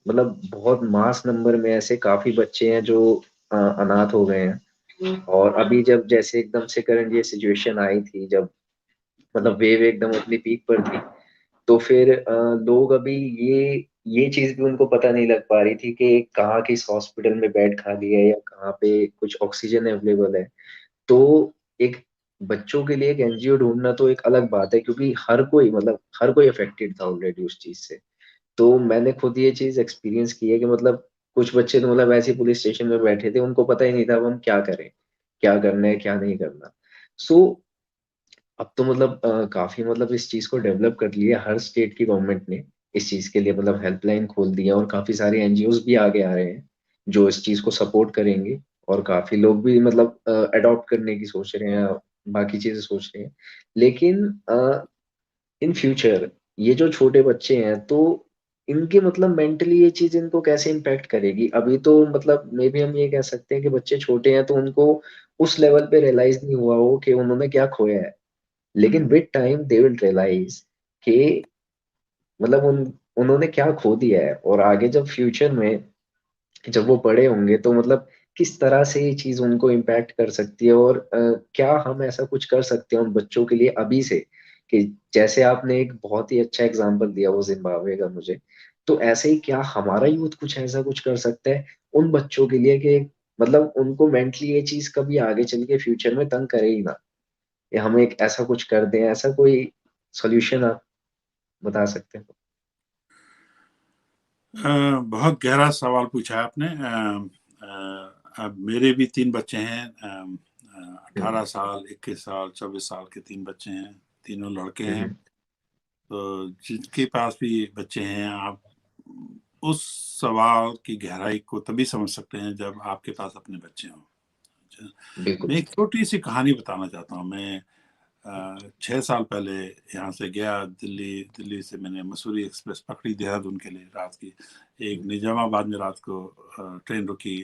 मतलब बहुत मास नंबर में ऐसे काफी बच्चे हैं जो अनाथ हो गए हैं। और अभी जब जैसे एकदम से करंट ये सिचुएशन आई थी, जब मतलब वेव एकदम अपनी पीक पर थी, तो फिर लोग अभी ये चीज भी उनको पता नहीं लग पा रही थी कि कहाँ किस हॉस्पिटल में बेड खाली है या कहाँ पे कुछ ऑक्सीजन अवेलेबल है। तो एक बच्चों के लिए एक एनजीओ ढूंढना तो एक अलग बात है, क्योंकि हर कोई अफेक्टेड था ऑलरेडी उस चीज से। तो मैंने खुद ये चीज एक्सपीरियंस की है कि मतलब कुछ बच्चे तो मतलब ऐसे पुलिस स्टेशन में बैठे थे, उनको पता ही नहीं था अब हम क्या करें, क्या करना है क्या नहीं करना। सो अब तो मतलब काफी मतलब इस चीज को डेवलप कर लिया हर स्टेट की गवर्नमेंट ने, इस चीज के लिए मतलब हेल्पलाइन खोल दी है, और काफी सारे एनजीओस भी आगे आ रहे हैं जो इस चीज को सपोर्ट करेंगे, और काफी लोग भी मतलब अडॉप्ट करने की सोच रहे हैं, बाकी चीजें सोच रहे हैं। लेकिन इन फ्यूचर ये जो छोटे बच्चे हैं, तो इनके मतलब मेंटली ये चीज इनको कैसे इम्पैक्ट करेगी? अभी तो मतलब मे बी हम ये कह सकते हैं कि बच्चे छोटे हैं, तो उनको उस लेवल पे रियलाइज नहीं हुआ हो कि उन्होंने क्या खोया है। लेकिन with time they will realise कि मतलब उन्होंने क्या खो दिया है, और आगे जब फ्यूचर में जब वो बड़े होंगे, तो मतलब किस तरह से ये चीज उनको इम्पैक्ट कर सकती है, और क्या हम ऐसा कुछ कर सकते हैं उन बच्चों के लिए अभी से, कि जैसे आपने एक बहुत ही अच्छा एग्जांपल दिया वो जिम्बाब्वे का मुझे, तो ऐसे ही क्या हमारा यूथ कुछ ऐसा कुछ कर सकता है उन बच्चों के लिए, कि मतलब उनको मेंटली ये चीज कभी आगे चल के फ्यूचर में तंग करे ही ना, या हम एक ऐसा कुछ कर दें, ऐसा कोई सोल्यूशन आप बता सकते हैं? बहुत गहरा सवाल पूछा है आपने। अब मेरे भी 3 बच्चे हैं। 18 साल, 21 साल, 24 साल के 3 बच्चे हैं, तीनों लड़के हैं। हम्म। तो जिनके पास भी बच्चे हैं, आप उस सवाल की गहराई को तभी समझ सकते हैं जब आपके पास अपने बच्चे हों। बिल्कुल। मैं एक छोटी सी कहानी बताना चाहता हूँ। मैं 6 साल पहले यहाँ से गया दिल्ली। दिल्ली से मैंने मसूरी एक्सप्रेस पकड़ी देहरादून के लिए रात की। एक निजामाबाद में रात को ट्रेन रुकी।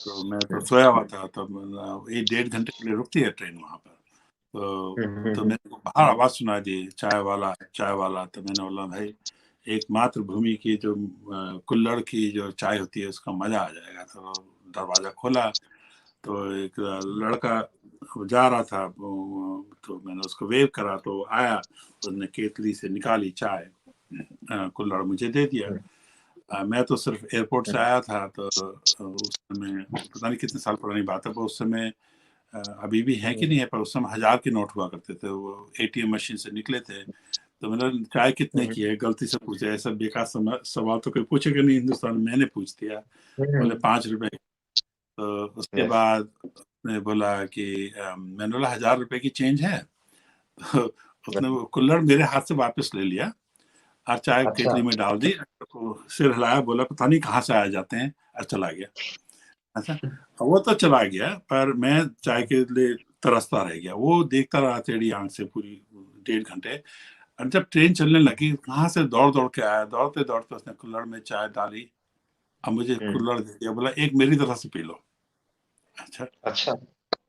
तो मैं तो सोया हुआ था तब। 1 डेढ़ घंटे के लिए रुकती है ट्रेन वहाँ पर। तो मेरे को बाहर आवाज सुनाई दी, चाय वाला, चाय वाला। तो मैंने बोला भाई, एक मातृभूमि की जो कुल्हड़ की जो चाय होती है उसका मजा आ जाएगा। तो दरवाजा खोला तो एक लड़का जा रहा था, तो मैंने उसको वेव करा तो आया। उसने केतली से निकाली चाय, कुल्हड़ मुझे दे दिया। मैं तो सिर्फ एयरपोर्ट से आया था। तो उस समय पता नहीं कितने साल पुरानी बात है, पर उस समय अभी भी है कि नहीं है, पर उस समय 1000 के नोट हुआ करते थे, वो एटीएम मशीन से निकले थे। तो मैंने चाय कितने की है गलती से पूछा। ऐसा बेकार सवाल तो कोई पूछेगा नहीं हिंदुस्तान में, मैंने पूछ दिया। बोले 5 रुपए। तो उसके बाद उसने बोला कि मैंने बोला 1000 रुपए की चेंज है। तो उसने वो कुल्हड़ मेरे हाथ से वापस ले लिया और चाय अच्छा। केतली में डाल दी। तो सिर हिलाया, बोला पता नहीं कहाँ से आ जाते हैं, और चला गया। अच्छा, वो तो चला गया, पर मैं चाय के लिए तरसता रह गया। वो देखता रहा टेढ़ी आंख से पूरी 1.5 घंटे। और जब ट्रेन चलने लगी, कहाँ से दौड़ दौड़ के आया। दौड़ते दौड़ते उसने कुल्हड़ में चाय डाली और मुझे कुल्हड़ दे दिया। बोला एक मेरी तरफ से पी लो। अच्छा, अच्छा।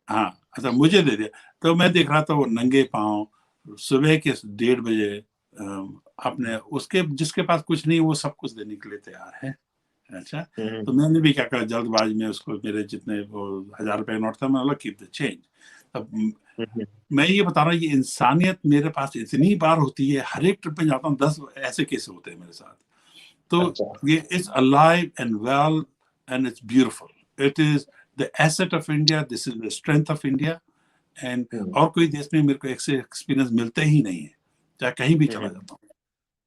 हाँ, अच्छा मुझे दे दिया। तो मैं देख रहा था वो नंगे पाँव सुबह के 1:30 बजे अपने उसके जिसके पास कुछ नहीं वो सब कुछ देने के लिए तैयार है। अच्छा, तो मैंने भी क्या करा, जल्दबाजी में उसको मेरे जितने वो 1000 रुपए का नोट था, मैं बोला कीप द चेंज। तब मैं ये बता रहा हूँ, ये इंसानियत मेरे पास इतनी बार होती है। हर एक ट्रिप में जाता हूँ, 10 ऐसे केस होते हैं मेरे साथ। तो अच्छा। ये it's alive and well and it's beautiful. It is the asset of India, this is the strength of India. And और कोई देश में मेरे को ऐसे एक्सपीरियंस मिलते ही नहीं है, चाहे कहीं भी चला जाता हूँ।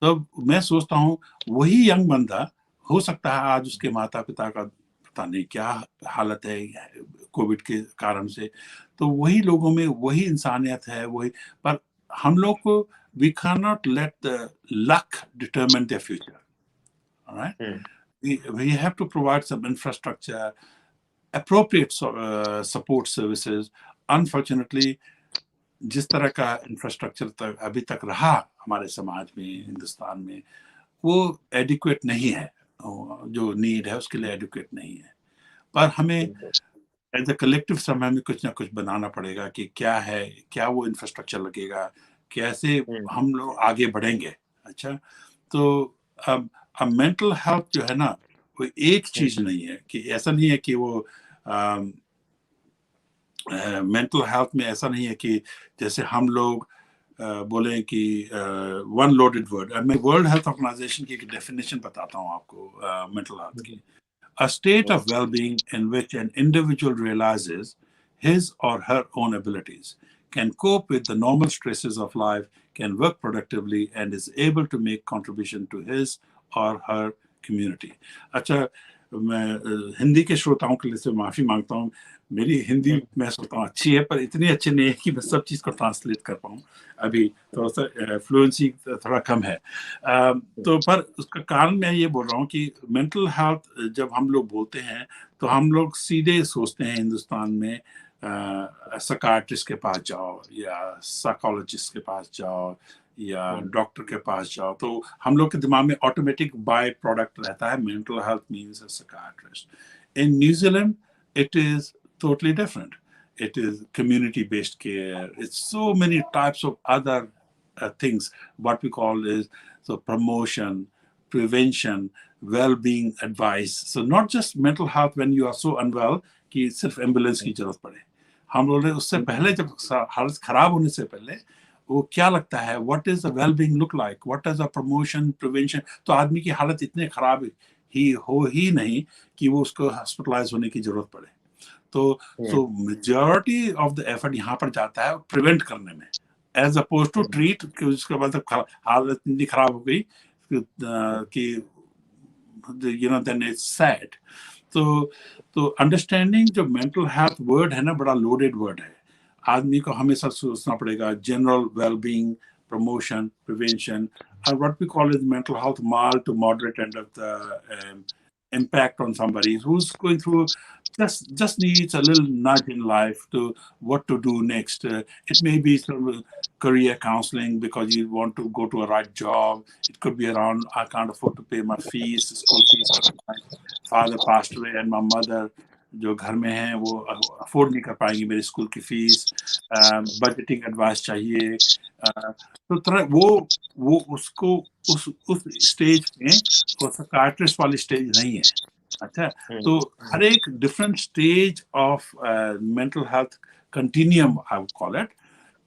तो मैं सोचता हूँ वही यंग बंदा, हो सकता है आज उसके माता पिता का पता नहीं क्या हालत है कोविड के कारण से, तो वही लोगों में वही इंसानियत है, वही। पर हम लोग को we can not let the luck determine the future. Alright, we have to provide some infrastructure, appropriate support services. Unfortunately, जिस तरह का इंफ्रास्ट्रक्चर तक अभी तक रहा हमारे समाज में, हिंदुस्तान में, वो एडिक्वेट नहीं है। जो नीड है उसके लिए एडिक्वेट नहीं है। पर हमें एज ए कलेक्टिव समय में कुछ ना कुछ बनाना पड़ेगा कि क्या है, क्या वो इंफ्रास्ट्रक्चर लगेगा, कैसे हम लोग आगे बढ़ेंगे। अच्छा, तो अब मेंटल हेल्थ जो है ना, वो एक चीज नहीं है, कि ऐसा नहीं है कि वो मेंटल हेल्थ में ऐसा नहीं है कि जैसे हम लोग बोले कि वन लोडेड वर्ड। मैं वर्ल्ड हेल्थ ऑर्गेनाइजेशन की एक डेफिनेशन बताता हूँ आपको मेंटल हेल्थ की। A state of well-being in which an individual realizes his or her own abilities, can cope with the normal stresses of life, can work productively, and is able to make contribution to his or her community. अच्छा, मैं हिंदी के श्रोताओं के लिए से माफ़ी मांगता हूँ। मेरी हिंदी मैं सोचता हूँ अच्छी है, पर इतनी अच्छी नहीं है कि मैं सब चीज़ को ट्रांसलेट कर पाऊँ। अभी थोड़ा सा फ्लुएंसी थोड़ा कम है। तो पर उसका कारण मैं ये बोल रहा हूँ कि मेंटल हेल्थ जब हम लोग बोलते हैं तो हम लोग सीधे सोचते हैं हिंदुस्तान में साइकियाट्रिस्ट के पास जाओ या साइकोलॉजिस्ट के पास जाओ या डॉक्टर के पास जाओ, तो हम लोग के दिमाग में ऑटोमेटिक बाय प्रोडक्ट रहता है mental health means a psychiatrist. In New Zealand it is totally different. It is community-based care. It's so many types of other things. What we call is so promotion, prevention, well-being advice. So not just mental health when you are so unwell कि सिर्फ ambulance की जरूरत पड़े। हम लोग उससे पहले जब हालत खराब होने से पहले वो क्या लगता है, what is the well being look like, what is the promotion prevention. तो आदमी की हालत इतने खराब ही नहीं कि वो उसको हॉस्पिटलाइज होने की जरूरत पड़े। तो सो मेजॉरिटी ऑफ द एफर्ट यहाँ पर जाता है प्रिवेंट करने में, एज अपोज टू ट्रीट कि उसके बाद हालत इतनी खराब हो गई कि देन इट्स सैड। तो अंडरस्टैंडिंग जो मेंटल हेल्थ वर्ड है ना, बड़ा लोडेड वर्ड है। आदमी को हमेशा सोचना पड़ेगा general wellbeing, promotion, prevention, and what we call is mental health, mild to moderate end of the impact on somebody who's going through just needs a little nudge in life to what to do next. It may be some career counseling because you want to go to a right job. It could be around I can't afford to pay my fees, school fees. My father passed away and my mother जो घर में हैं वो afford नहीं कर पाएंगी मेरी school की फीस, बजटिंग एडवाइस चाहिए। तो तरह वो उसको उस स्टेज में वो साइकियाट्रिस्ट वाली स्टेज नहीं है। अच्छा, तो हर एक different stage of mental health continuum, I would call it,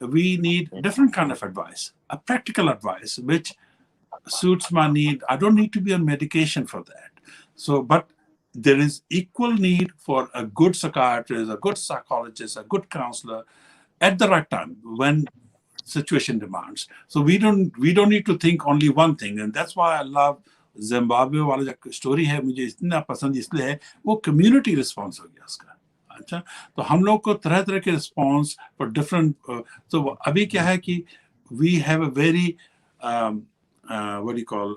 we need different kind of advice, a practical advice which suits my need. I don't need to be on medication for that. So, but there is equal need for a good psychiatrist, a good psychologist, a good counselor at the right time when situation demands. So we don't need to think only one thing, and that's why I love Zimbabwe वाला जो story है मुझे इतना पसंद इसलिए है, वो community response हो गया उसका। अच्छा, तो हम लोग को तरह तरह के रिस्पॉन्स फॉर डिफरेंट। तो अभी क्या है कि we have a very what do you call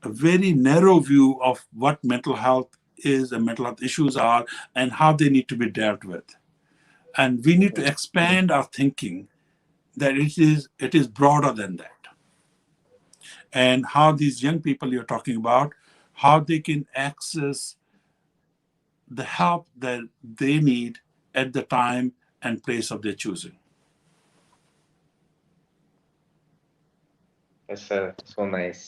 a very narrow view of what mental health is and mental health issues are and how they need to be dealt with, and we need to expand our thinking that it is broader than that, and how these young people you're talking about, how they can access the help that they need at the time and place of their choosing. Yes, sir. So nice.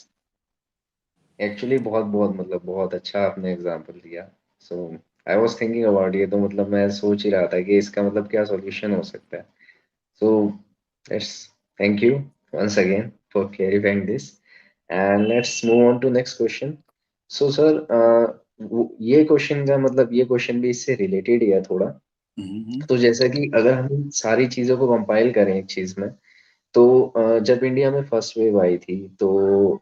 Actually बहुत बहुत मतलब बहुत अच्छा आपने example दिया। सो I was thinking about ये, तो मतलब मैं सोच ही रहा था कि इसका मतलब क्या सॉल्यूशन हो सकता है। So let's thank you once again for clarifying this and let's move on to next question. So sir ये क्वेश्चन का मतलब ये क्वेश्चन भी इससे रिलेटेड ही है थोड़ा। तो जैसा कि अगर हम सारी चीजों को कंपाइल करें एक चीज में, तो जब इंडिया में फर्स्ट वेव आई थी तो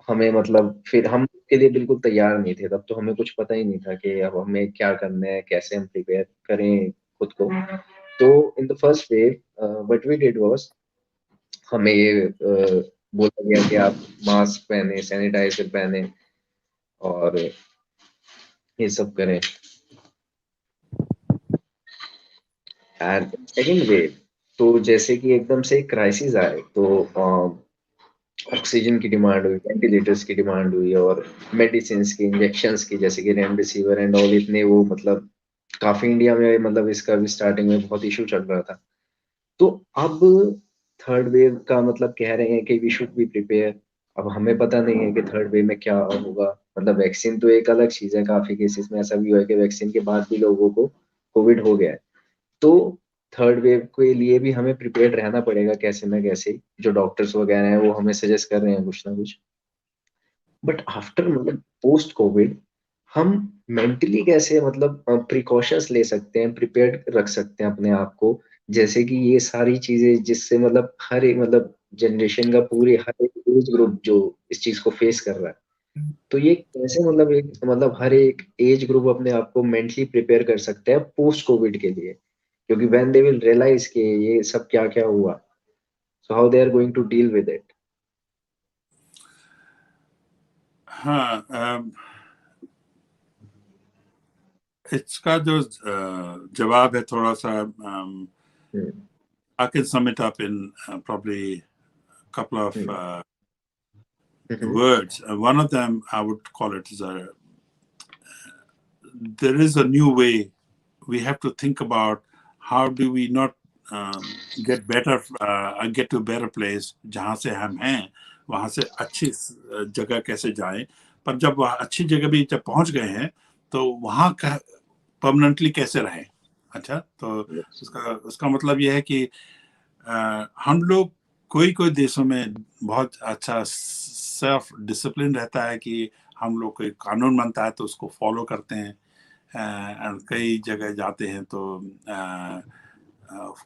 हमें मतलब फिर हम के लिए बिल्कुल तैयार नहीं थे। तब तो हमें कुछ पता ही नहीं था कि अब हमें क्या करना है, कैसे हम प्रिपेयर करें खुद को। तो in the first wave what we did was, हमें ये बोला गया कि आप मास्क पहने, सैनिटाइजर पहने और ये सब करें। एंड सेकेंड वेव, तो जैसे कि एकदम से क्राइसिस आए तो ऑक्सीजन की डिमांड हुई, वेंटिलेटर्स की डिमांड हुई और मेडिसिन की, इंजेक्शंस की, जैसे कि रेमडेसिविर एंड ऑल, इतने वो मतलब काफी इंडिया में मतलब इसका भी स्टार्टिंग में बहुत इशू चल रहा था। तो अब थर्ड वेव का मतलब कह रहे हैं कि वी शुड बी प्रिपेयर। अब हमें पता नहीं है कि थर्ड वेव में क्या होगा। मतलब वैक्सीन तो एक अलग चीज है, काफी केसेस में ऐसा भी हुआ है कि वैक्सीन के बाद भी लोगों को कोविड हो गया है। तो थर्ड वेव के लिए भी हमें प्रिपेयर्ड रहना पड़ेगा कैसे ना कैसे। जो डॉक्टर्स वगैरह हैं वो हमें सजेस्ट कर रहे हैं कुछ ना कुछ। बट आफ्टर मतलब पोस्ट कोविड हम मेंटली कैसे मतलब प्रिकॉशंस ले सकते हैं, प्रिपेयर्ड रख सकते हैं अपने आप को, जैसे कि ये सारी चीजें जिससे मतलब हर एक मतलब जनरेशन का पूरे हर एक एज ग्रुप जो इस चीज को फेस कर रहा है, तो ये कैसे मतलब एक मतलब हर एक एज ग्रुप अपने आप को मेंटली प्रिपेयर कर सकते हैं पोस्ट कोविड के लिए, क्योंकि व्हेन दे विल रियलाइज कि ये सब क्या क्या हुआ, so how they are going to deal with it? हाँ, इसका जो जवाब है थोड़ा सा, I can sum it up in probably a couple of words. One of them I would call it is there is a new way. We have to think about how do we not get better, get to a better place. जहाँ से हम हैं वहाँ से अच्छी जगह कैसे जाएं, पर जब वह अच्छी जगह भी जब पहुँच गए हैं तो वहाँ का परमानेंटली कैसे रहें। अच्छा, तो उसका मतलब यह है कि हम लोग कोई देशों में बहुत अच्छा सेल्फ डिसिप्लिन रहता है कि हम लोग कोई कानून बनता है तो उसको फॉलो करते हैं। कई जगह जाते हैं तो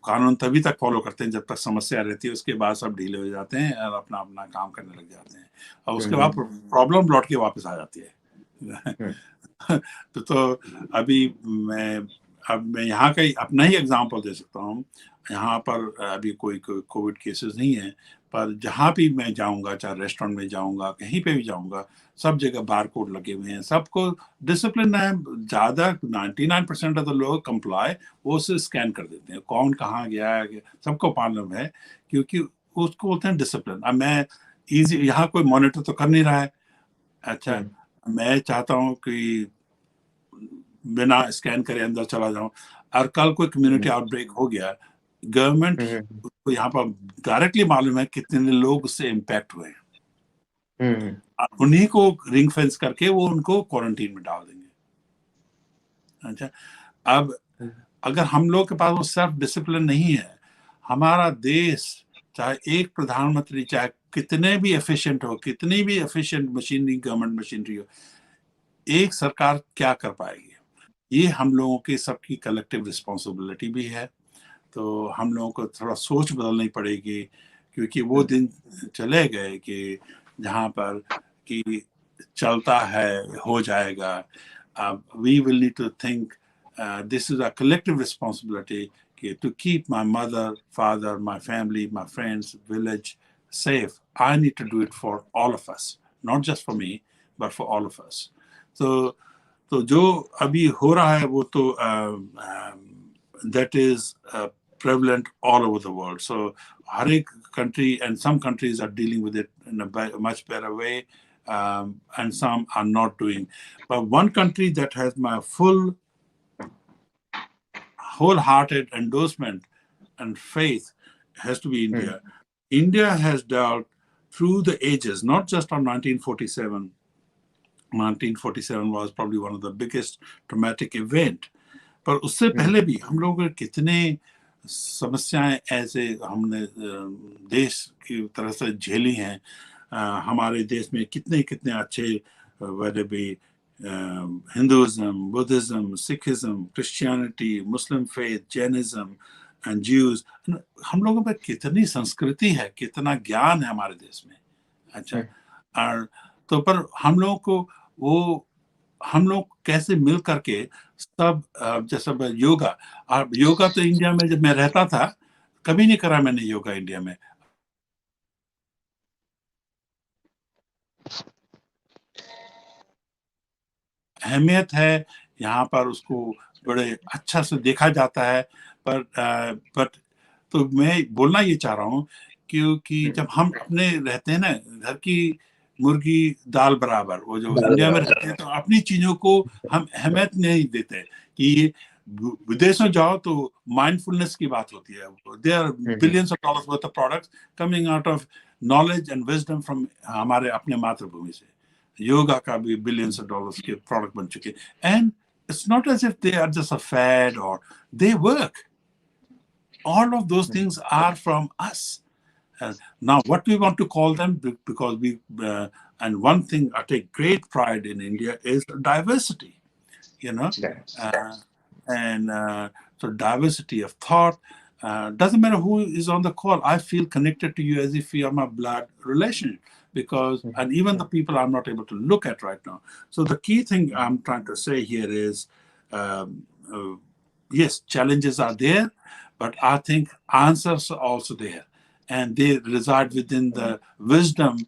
कानून तभी तक फॉलो करते हैं जब तक समस्या रहती है, उसके बाद सब ढीले हो जाते हैं और अपना अपना काम करने लग जाते हैं, और उसके बाद प्रॉब्लम लौट के वापस आ जाती है। तो अभी मैं यहाँ का अपना ही एग्जांपल दे सकता हूँ। यहाँ पर अभी कोई कोविड केसेस नहीं है, पर जहाँ भी मैं जाऊँगा, चाहे रेस्टोरेंट में जाऊँगा, कहीं पे भी जाऊँगा, सब जगह बार कोड लगे हुए हैं, सबको डिसिप्लिन है। ज़्यादा 99% ऑफ द लोग कंप्लाई, वो उसे स्कैन कर देते हैं, कौन कहाँ गया है सबको मालूम है, क्योंकि उसको बोलते हैं डिसिप्लिन। अब मैं यहाँ कोई मॉनिटर तो कर नहीं रहा है। अच्छा, मैं चाहता हूँ कि बिना स्कैन करे अंदर चला जाऊं, और कल कोई कम्युनिटी आउटब्रेक हो गया, गवर्नमेंट को यहाँ पर डायरेक्टली मालूम है कितने लोग उससे इम्पैक्ट हुए हैं, उन्हीं को रिंग फेंस करके वो उनको क्वारंटीन में डाल देंगे। अच्छा, अब अगर हम लोग के पास वो सेल्फ डिसिप्लिन नहीं है, हमारा देश चाहे एक प्रधानमंत्री चाहे कितने भी एफिशिएंट हो, कितनी भी एफिशिएंट मशीनरी गवर्नमेंट मशीनरी हो, एक सरकार क्या कर पाएगी? ये हम लोगों की सबकी कलेक्टिव रिस्पॉन्सिबिलिटी भी है। तो हम लोगों को थोड़ा सोच बदलनी पड़ेगी, क्योंकि वो दिन चले गए कि जहाँ पर कि चलता है हो जाएगा। We will need to think this is a collective responsibility कि to keep my mother, father, my family, my friends, village safe. I need to do it for all of us, not just for me, but for all of us. तो जो अभी हो रहा है वो तो that is prevalent all over the world. So हर एक country, and some countries are dealing with it in a much better way, and some are not doing. But one country that has my full wholehearted endorsement and faith has to be India. India has dealt through the ages, not just on 1947. 1947 was probably one of the biggest traumatic event, पर उससे पहले भी हम लोग कितने समस्याएं ऐसे हमने देश की तरह से झेली हैं। हमारे देश में कितने कितने अच्छे whether be Hinduism, Buddhism, Sikhism, Christianity, Muslim faith, Jainism and Jews, हम लोगों में कितनी संस्कृति है, कितना ज्ञान है हमारे देश में। अच्छा, और तो पर हम लोगों को वो हम लोग कैसे मिल करके सब जैसा योगा, और योगा तो इंडिया में जब मैं रहता था कभी नहीं करा मैंने योगा इंडिया में। अहमियत है यहाँ पर, उसको बड़े अच्छा से देखा जाता है, पर तो मैं बोलना ये चाह रहा हूँ क्योंकि जब हम अपने रहते हैं ना, घर की मुर्गी दाल बराबर, वो जो इंडिया में रहते हैं तो अपनी चीजों को हम अहमियत नहीं देते कि ये विदेशों जाओ तो माइंडफुलनेस की बात होती है। There are billions of dollars worth of products coming out of knowledge and wisdom from हमारे अपने मातृभूमि से। योगा का भी बिलियंस ऑफ डॉलर्स के प्रोडक्ट बन चुके, and it's not as if they are just a fad और they work. All of those things are from us. Now, what we want to call them, because and one thing I take great pride in India is diversity, you know, and so diversity of thought, Doesn't matter who is on the call. I feel connected to you as if we are my blood relation, because, and even the people I'm not able to look at right now. So the key thing I'm trying to say here is, um, uh, yes, challenges are there, but I think answers are also there, and they reside within the wisdom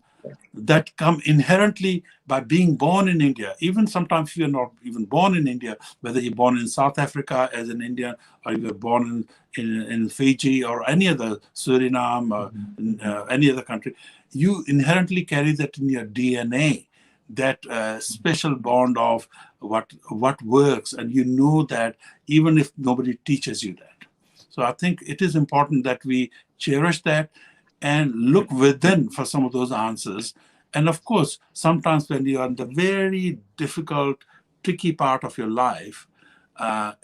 that come inherently by being born in India. Even sometimes if you're not even born in India, whether you're born in South Africa as an Indian, or you're born in Fiji or any other, Suriname, or any other country, you inherently carry that in your DNA, that special bond of what works, and you know that even if nobody teaches you that. So I think it is important that we cherish that and look within for some of those answers. And of course, sometimes when you are in the very difficult, tricky part of your life,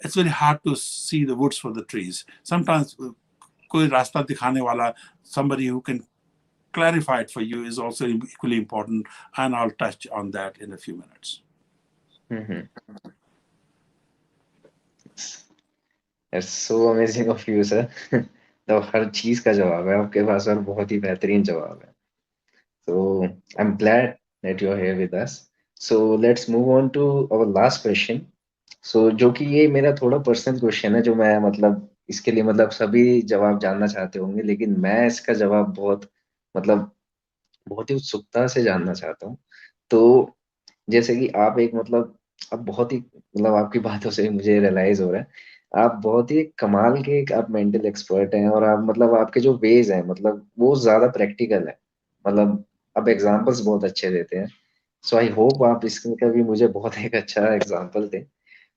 it's very hard to see the woods for the trees. Sometimes koi rasta dikhane wala, somebody who can clarify it for you, is also equally important. And I'll touch on that in a few minutes. That's so amazing of you, sir. तो हर चीज का जवाब है आपके पास और बहुत ही बेहतरीन जवाब है. So I'm glad that you're here with us. So let's move on to our last question. So जो कि ये मेरा थोड़ा पर्सनल क्वेश्चन है, जो मैं मतलब इसके लिए मतलब सभी जवाब जानना चाहते होंगे, लेकिन मैं इसका जवाब मतलब बहुत ही उत्सुकता से जानना चाहता हूँ. तो जैसे कि आप एक मतलब अब बहुत ही मतलब आपकी बातों से मुझे रियलाइज हो रहा है, आप बहुत ही कमाल के एक आप मेंटल एक्सपर्ट हैं, और आप मतलब आपके जो वेज हैं मतलब वो ज्यादा प्रैक्टिकल है, मतलब आप एग्जांपल्स बहुत अच्छे देते हैं. सो आई होप आप इसमें कभी मुझे बहुत एक अच्छा एग्जांपल दें.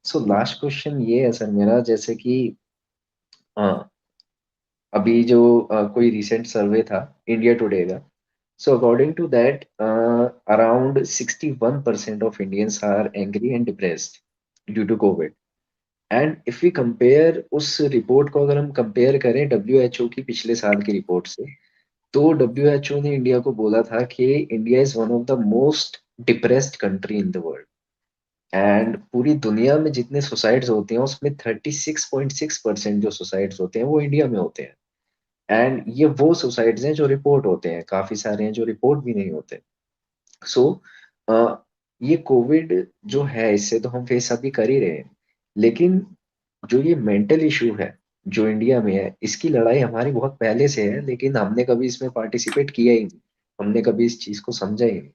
सो लास्ट क्वेश्चन ये है सर मेरा, जैसे कि हाँ, अभी जो कोई रिसेंट सर्वे था इंडिया टुडे का. So according to that, around 61% of Indians are angry and depressed due to COVID. And if we compare उस रिपोर्ट को, अगर हम कंपेयर करें WHO की पिछले साल की रिपोर्ट से, तो WHO ने इंडिया को बोला था कि India is one of the most depressed country in the world. And पूरी दुनिया में जितने सुसाइड्स होते हैं उसमें 36.6% जो सुसाइड्स होते हैं वो इंडिया में होते हैं. एंड ये वो सुसाइड्स हैं जो रिपोर्ट होते हैं, काफी सारे हैं जो रिपोर्ट भी नहीं होते. सो ये कोविड जो है इससे तो हम फेस अभी कर ही रहे हैं, लेकिन जो ये मेंटल इशू है जो इंडिया में है, इसकी लड़ाई हमारी बहुत पहले से है, लेकिन हमने कभी इसमें पार्टिसिपेट किया ही नहीं, हमने कभी इस चीज को समझा ही नहीं.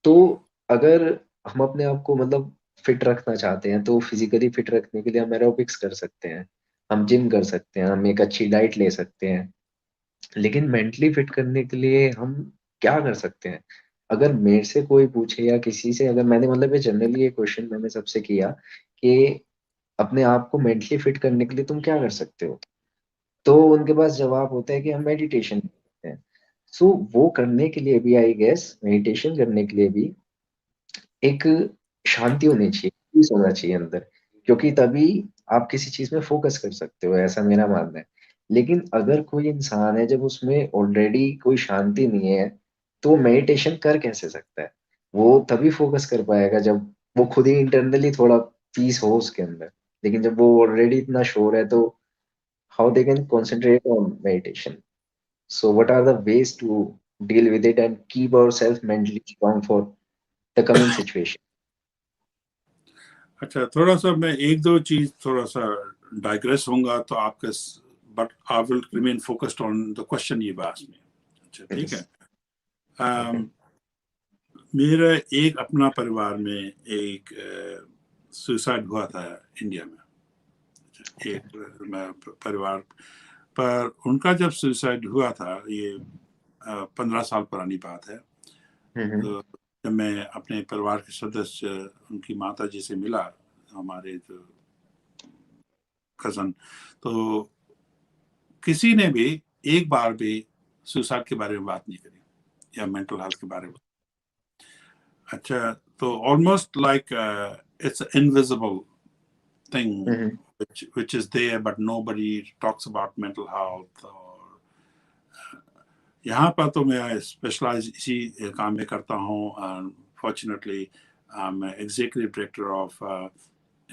तो अगर हम अपने आप को मतलब फिट रखना चाहते हैं, तो फिजिकली फिट रखने के लिए हम एरोबिक्स कर सकते हैं, हम जिम कर सकते हैं, हम एक अच्छी डाइट ले सकते हैं. लेकिन मेंटली फिट करने के लिए हम क्या कर सकते हैं? अगर मेरे से कोई पूछे या किसी से, अगर मैंने मतलब ये जनरली ये क्वेश्चन मैंने सबसे किया कि अपने आप को मेंटली फिट करने के लिए तुम क्या कर सकते हो, तो उनके पास जवाब होता है कि हम मेडिटेशन करते हैं. सो वो करने के लिए भी आई गेस मेडिटेशन करने के लिए भी एक शांति होनी चाहिए, पीस होना चाहिए अंदर, क्योंकि तभी आप किसी चीज में फोकस कर सकते हो, ऐसा मेरा मानना है. लेकिन अगर कोई इंसान है जब उसमें ऑलरेडी कोई शांति नहीं है, तो मेडिटेशन कर कैसे सकता है? वो तभी फोकस कर पाएगा जब वो खुद ही इंटरनली थोड़ा पीस हो उसके अंदर. लेकिन जब वो ऑलरेडी इतना श्योर है, तो how they can concentrate on meditation? So what are the ways to deal with it and keep ourselves mentally strong for the coming situation? अच्छा, थोड़ा सा मैं एक दो चीज थोड़ा सा डाइग्रेस होऊंगा, तो आपके, but I will remain focused on the question ये बात में. अच्छा, ठीक है. मेरा एक अपना परिवार में एक सुसाइड हुआ था इंडिया में. एक परिवार पर उनका जब सुसाइड हुआ था, ये 15 साल पुरानी बात है. तो जब मैं अपने परिवार के सदस्य, उनकी माता जी से मिला, हमारे जो कजन, तो किसी ने भी एक बार भी सुसाइड के बारे में बात नहीं करी या मेंटल हेल्थ के बारे में. अच्छा, तो almost like it's invisible thing which is there, but nobody talks about mental health. और यहाँ पर तो मैं स्पेशलाइज इसी काम में करता हूँ. फॉर्चुनेटली मैं executive director of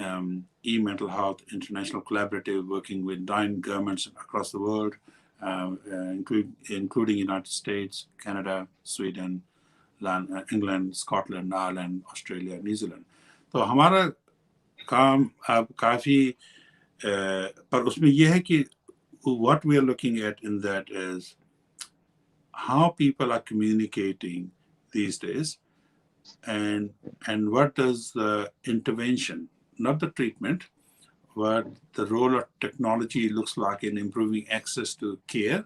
eMental Health International Collaborative, working with 9 governments across the world, including United States, Canada, Sweden, England, Scotland, Ireland, Australia, New Zealand. तो हमारा काम अब काफ़ी पर उसमें यह है कि what we are looking at in that is how people are communicating these days, and what does the intervention, not the treatment, what the role of technology looks like in improving access to care,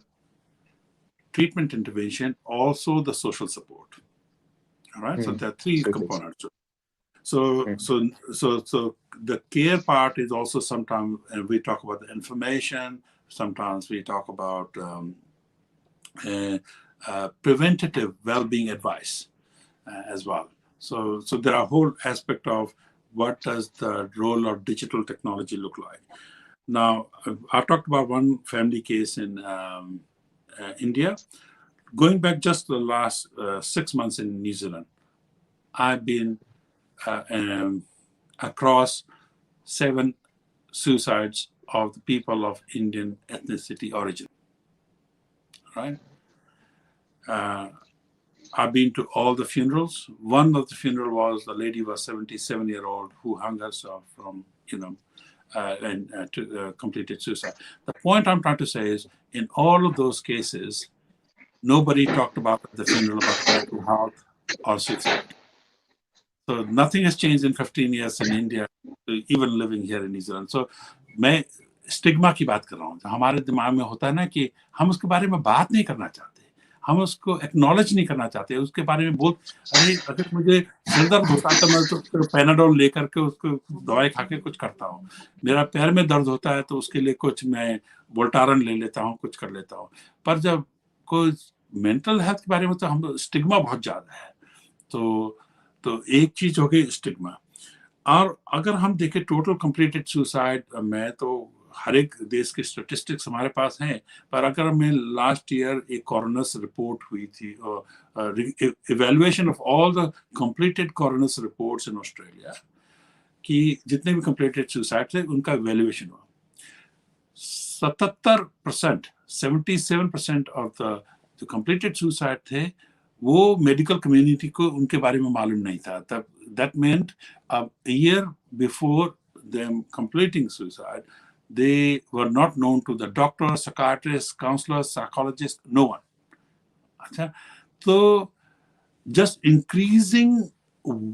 treatment intervention, also the social support. All right, so there are 3 components. So the care part is also sometimes we talk about the information. Sometimes we talk about preventative well-being advice as well. So there are a whole aspect of what does the role of digital technology look like. Now, I talked about one family case in India. Going back just the last 6 months in New Zealand, I've been across 7 suicides of the people of Indian ethnicity origin. Right? I've been to all the funerals. One of the funeral was the lady was 77-year-old who hung herself from, completed suicide. The point I'm trying to say is, in all of those cases, nobody talked about at the funeral about mental health or suicide. So nothing has changed in 15 years in India, even living here in New Zealand. So मैं stigma की बात कर रहा हूँ. हमारे दिमाग में होता है ना कि हम उसके बारे में बात नहीं करना चाहते, हम उसको एक्नॉलेज नहीं करना चाहते, उसके बारे में बहुत अरे अगर मुझे सिर दर्द होता है तो मैं तो पैनाडोल लेकर के उसको दवाई खा के कुछ करता हूँ, मेरा पैर में दर्द होता है तो उसके लिए कुछ मैं वोल्टारन ले लेता हूँ, कुछ कर लेता हूँ. पर जब कोई मेंटल हेल्थ के बारे में तो हम स्टिग्मा बहुत ज़्यादा है. तो एक चीज़ हो गई स्टिग्मा. और अगर हम देखें टोटल कंप्लीटेड सुसाइड में तो हर एक देश के स्टैटिस्टिक्स हमारे पास हैं, पर अगर मैं लास्ट ईयर एक कॉरोनर्स रिपोर्ट हुई थी, evaluation of all the completed coroners reports in Australia कि जितने भी कंप्लीटेड सुसाइड थे उनका इवैल्यूएशन हुआ, 77%, 77% ऑफ द जो कंप्लीटेड सुसाइड थे वो मेडिकल कम्युनिटी को उनके बारे में मालूम नहीं था. तब that meant a year before them completing suicide, they were not known to the doctor, psychiatrist, counselor, psychologist, no one. अच्छा, तो just increasing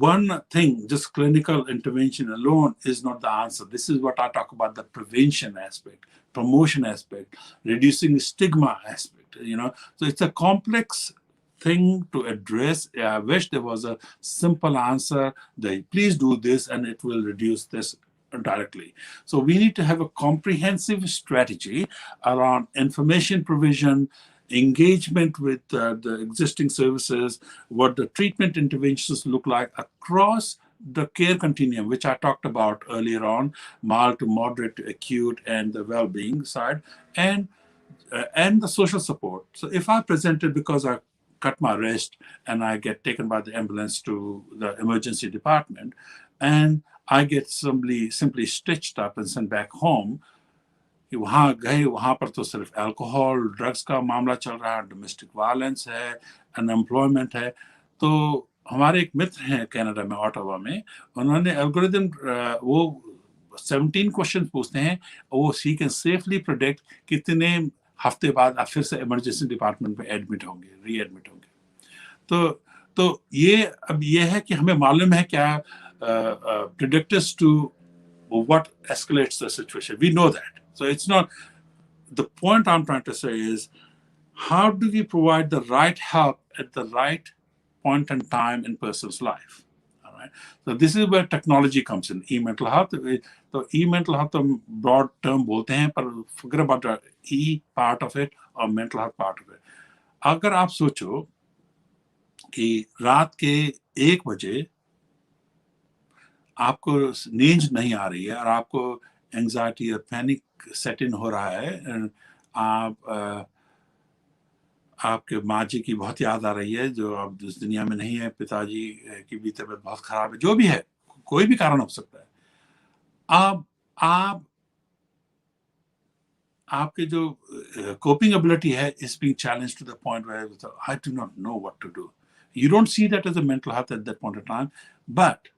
one thing, just clinical intervention alone is not the answer. This is what I talk about, the prevention aspect, promotion aspect, reducing stigma aspect, So it's a complex thing to address. I wish there was a simple answer that please do this and it will reduce this directly. So we need to have a comprehensive strategy around information provision, engagement with the existing services, what the treatment interventions look like across the care continuum, which I talked about earlier on, mild to moderate to acute, and the well-being side, and the social support. So if I presented because I cut my wrist and I get taken by the ambulance to the emergency department and I get simply stitched up and sent back home, वहाँ गए, वहाँ पर तो सिर्फ alcohol drugs का मामला चल रहा है, डोमेस्टिक वायलेंस है, अनएम्प्लॉयमेंट है. तो हमारे एक मित्र हैं कनाडा में, ऑटावा में, उन्होंने एल्गोरिथम वो 17 क्वेश्चन पूछते हैं, वो सी कैन सेफली प्रेडिक्ट कितने हफ्ते बाद आप फिर से इमरजेंसी डिपार्टमेंट में एडमिट होंगे, रीएडमिट होंगे. तो ये अब ये है कि हमें मालूम है क्या predictors to what escalates the situation. We know that. So it's not, the point I'm trying to say is, how do we provide the right help at the right point in time in person's life? All right. So this is where technology comes in. eMental health. So eMental health तो broad term बोलते हैं, पर forget about the E part of it or mental health part of it. अगर आप सोचो कि रात के 1 बजे आपको नींद नहीं आ रही है और आपको एंजाइटी और पैनिक सेट इन हो रहा है, आपके माँ जी की बहुत याद आ रही है जो अब इस दुनिया में नहीं है, पिताजी की भी तबीयत बहुत खराब है, जो भी है, कोई भी कारण हो सकता है. आप आपके जो coping ability है is being challenged to the point where I do not know what to do. You don't see that as a mental health at that point of time, but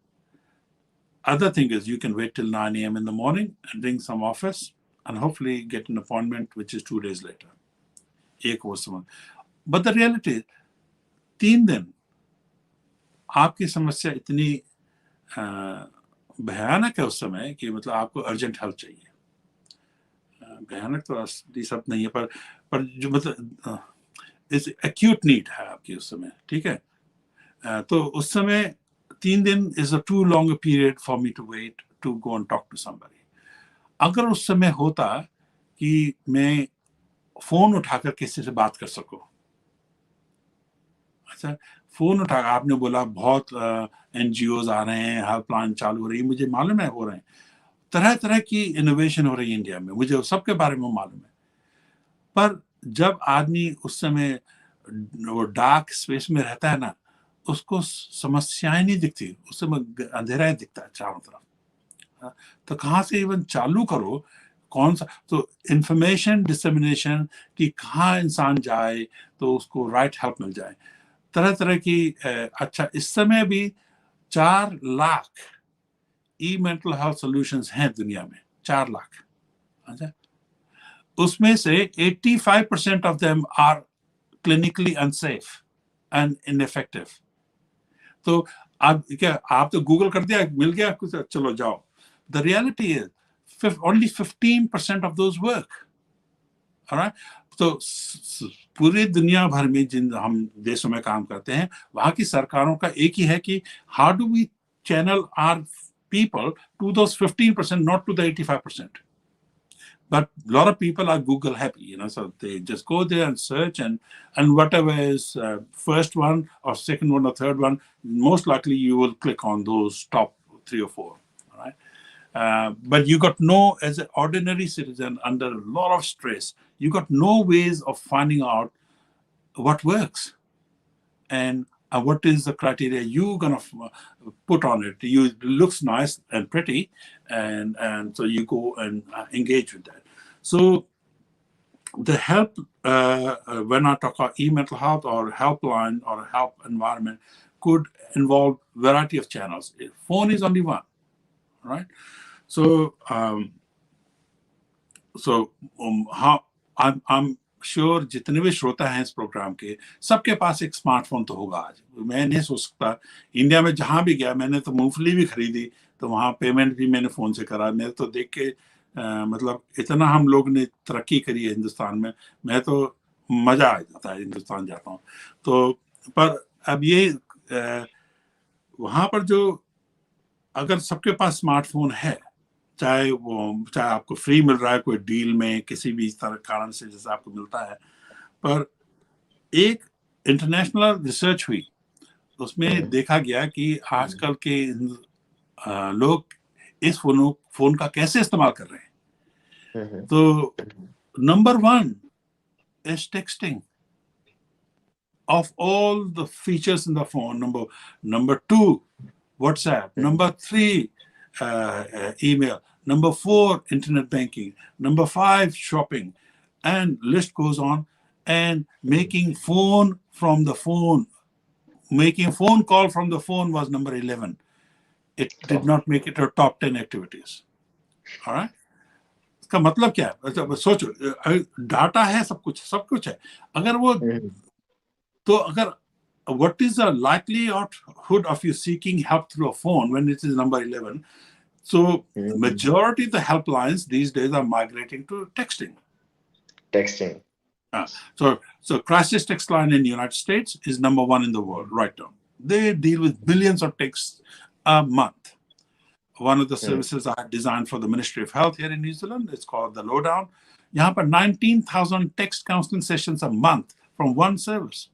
other thing is you can wait till 9 a.m. in the morning and ring some office and hopefully get an appointment which is 2 days later. एक वो समझ. But the reality is 3 दिन आपकी समस्या इतनी भयानक है उस समय कि मतलब आपको अर्जेंट हेल्प चाहिए. भयानक तो असली शब्द नहीं है, पर जो मतलब इस एक्यूट नीड है आपकी उस समय. ठीक है, तो उस समय 3 दिन is a too long period for me to wait to go and talk to somebody. अगर उस समय होता कि मैं फोन उठाकर किसी से बात कर सकूं. अच्छा, फोन उठा, आपने बोला बहुत एनजीओज आ रहे हैं, हेल्पलाइन चालू हो रही है, मुझे मालूम है हो रहे हैं, तरह तरह की इनोवेशन हो रही है इंडिया में, मुझे सबके बारे में मालूम है. पर जब आदमी उस समय वो डार्क स्पेस में रहता है ना, उसको समस्याएं नहीं दिखती, उस समय अंधेरा ही दिखता है चारों तरफ. तो कहाँ से इवन चालू करो, कौन सा, तो इंफॉर्मेशन डिसमिनेशन कि कहाँ इंसान जाए तो उसको राइट हेल्प मिल जाए, तरह तरह की. अच्छा, इस समय भी 4 लाख eMental health solutions हैं दुनिया में, 4 लाख. अच्छा, उसमें से 85% of them are clinically unsafe and ineffective. तो आप क्या, आप तो गूगल कर दिया, मिल गया कुछ, चलो जाओ. The reality is only 15% of those work. Alright? तो पूरी दुनिया भर में जिन हम देशों में काम करते हैं, वहां की सरकारों का एक ही है कि how do we channel our people to those 15%, not to the 85%. But a lot of people are Google happy, so they just go there and search, and whatever is first one or second one or third one, most likely you will click on those top 3 or 4. All right? But you got no, as an ordinary citizen under a lot of stress, you got no ways of finding out what works and what is the criteria you're going to put on it. It looks nice and pretty, and so you go and engage with that. So the help, when I talk about eMental health or helpline or help environment, could involve variety of channels. Phone is only one, right? So how I'm sure जितने भी श्रोता हैं इस programme के, सबके पास एक smartphone तो होगा आज. मैं नहीं सोच सकता, इंडिया में जहां भी गया, मैंने तो मूंगफली भी खरीदी तो वहां पेमेंट भी मैंने फोन से करा. मेरे तो देख के मतलब इतना हम लोग ने तरक्की करी है हिंदुस्तान में, मैं तो मजा आ जाता है हिंदुस्तान जाता हूँ तो. पर अब ये वहां पर जो, अगर सबके पास स्मार्टफोन है, चाहे आपको फ्री मिल रहा है कोई डील में, किसी भी तरह कारण से जैसे आपको मिलता है, पर एक इंटरनेशनल रिसर्च हुई, उसमें देखा गया कि आजकल के लोग इस फोन का कैसे इस्तेमाल कर रहे हैं. तो number 1 is texting. Of all the features in the phone, number 2 WhatsApp, number 3 email, number 4 internet banking, number 5 shopping, and list goes on. And making phone from the phone, making a phone call from the phone was number 11. It did not make it a top 10 activities. All right? इसका मतलब क्या है? सोचो, data है, सब कुछ है. अगर वो तो अगर, what is the likelihood of you seeking help through a phone when it is number 11? So majority of the helplines these days are migrating to texting. So crisis text line in the United States is number 1 in the world right now. They deal with billions of texts a month. One of the services I designed for the Ministry of Health here in New Zealand, it's called the Lowdown. यहाँ पर 19,000 text counseling sessions a month from one service.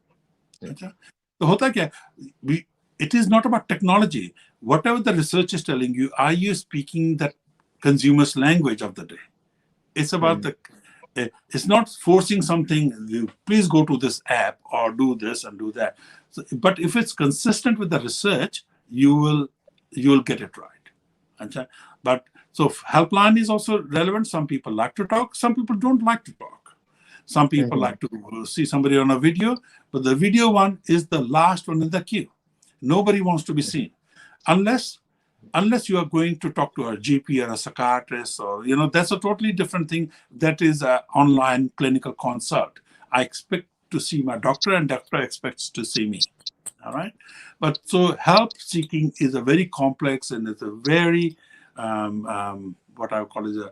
तो होता क्या, it is not about technology. Whatever the research is telling you, are you speaking the consumer's language of the day? It's about it's not forcing something, please go to this app or do this and do that. So, but if it's consistent with the research, you will get it right. But So helpline is also relevant. Some people like to talk, some people don't like to talk. Some people like to see somebody on a video, but the video one is the last one in the queue. Nobody wants to be seen unless you are going to talk to a GP or a psychiatrist, or that's a totally different thing. That is an online clinical consult. I expect to see my doctor, and doctor expects to see me. All right, but so help seeking is a very complex, and it's a very what I would call is a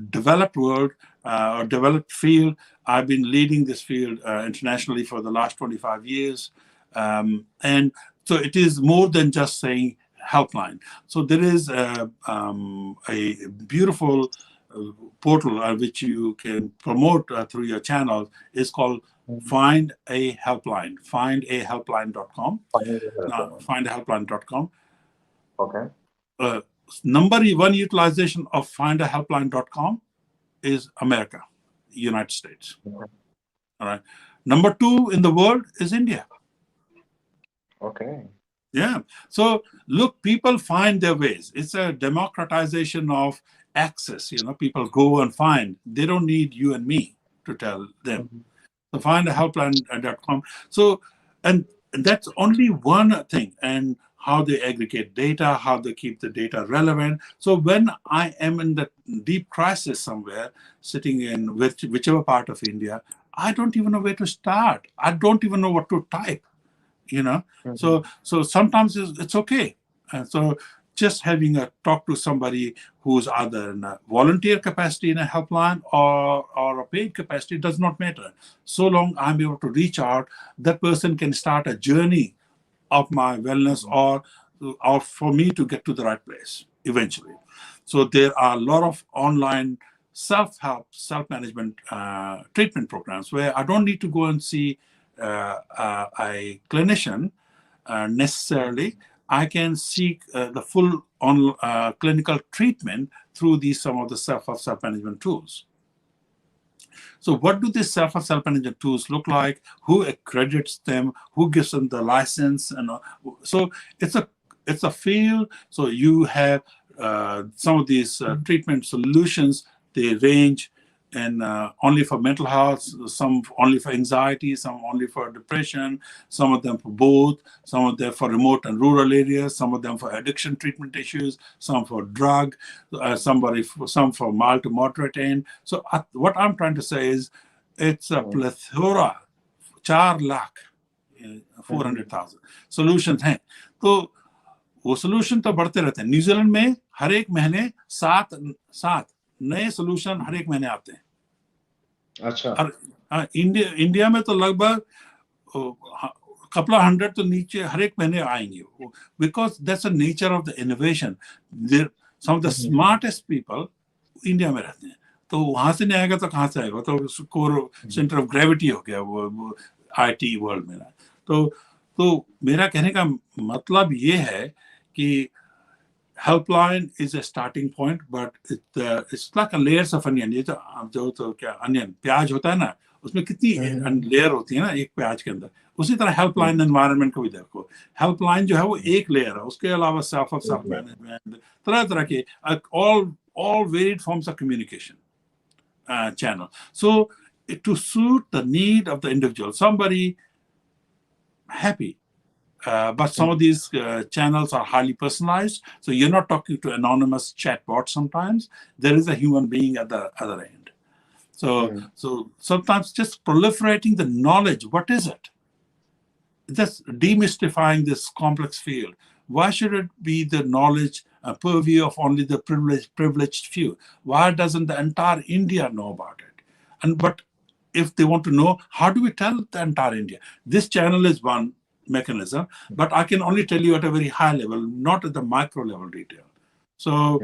developed world or developed field. I've been leading this field internationally for the last 25 years, and so it is more than just saying helpline. So there is a beautiful portal which you can promote through your channel. It's called Find a Helpline. Findahelpline.com. Findahelpline.com. Okay. Number one utilization of findahelpline.com is America, United States. Okay. All right. Number two in the world is India. Okay. Yeah. So look, people find their ways. It's a democratization of access. People go and find. They don't need you and me to tell them. So findahelpline.com. So, and that's only one thing. And how they aggregate data, how they keep the data relevant. So when I am in the deep crisis somewhere, sitting in whichever part of India, I don't even know where to start. I don't even know what to type. So sometimes it's okay. And so just having a talk to somebody who's either in a volunteer capacity in a helpline or a paid capacity does not matter. So long I'm able to reach out, that person can start a journey of my wellness or for me to get to the right place eventually. So there are a lot of online self-help, self-management treatment programs where I don't need to go and see a clinician necessarily. I can seek the full clinical treatment through some of the self-management tools. So what do these self-management tools look like? Who accredits them? Who gives them the license? And so it's a field. So you have some of these treatment solutions. They range in only for mental health, some only for anxiety, some only for depression, some of them for both, some of them for remote and rural areas, some of them for addiction treatment issues, some for drug, some for mild to moderate end. So what I'm trying to say is it's a plethora, 4 lakh, 400,000 solutions हैं. तो वो solution तो बढ़ते रहते हैं. New Zealand में हर एक महीने 7 नए सोल्यूशन हर एक महीने आते हैं. अच्छा. और इंडिया में तो लगभग couple of hundred तो नीचे हर एक महीने आएंगे. Because that's the nature of the innovation. Some of the smartest people India में रहते हैं. तो वहां से नहीं आएगा तो कहाँ से आएगा? तो कोर सेंटर ऑफ ग्रेविटी हो गया वो आईटी वर्ल्ड में. तो मेरा कहने का मतलब ये है कि helpline is a starting point, but it's like a layers of onion. ये जो क्या onion प्याज होता है ना, उसमें कितनी लेयर होती है ना एक प्याज के अंदर. उसी तरह हेल्पलाइन एनवायरनमेंट को भी देखो. हेल्पलाइन जो है वो एक लेयर है. उसके अलावा सेल्फ मैनेजमेंट, तरह के all varied forms of communication channel. So to suit the need of the individual, somebody happy. But some of these channels are highly personalized. So you're not talking to anonymous chatbot sometimes. There is a human being at the other end. So sometimes just proliferating the knowledge. What is it? Just demystifying this complex field. Why should it be the knowledge purview of only the privileged few? Why doesn't the entire India know about it? But if they want to know, how do we tell the entire India? This channel is one mechanism, but I can only tell you at a very high level, not at the micro level detail. So,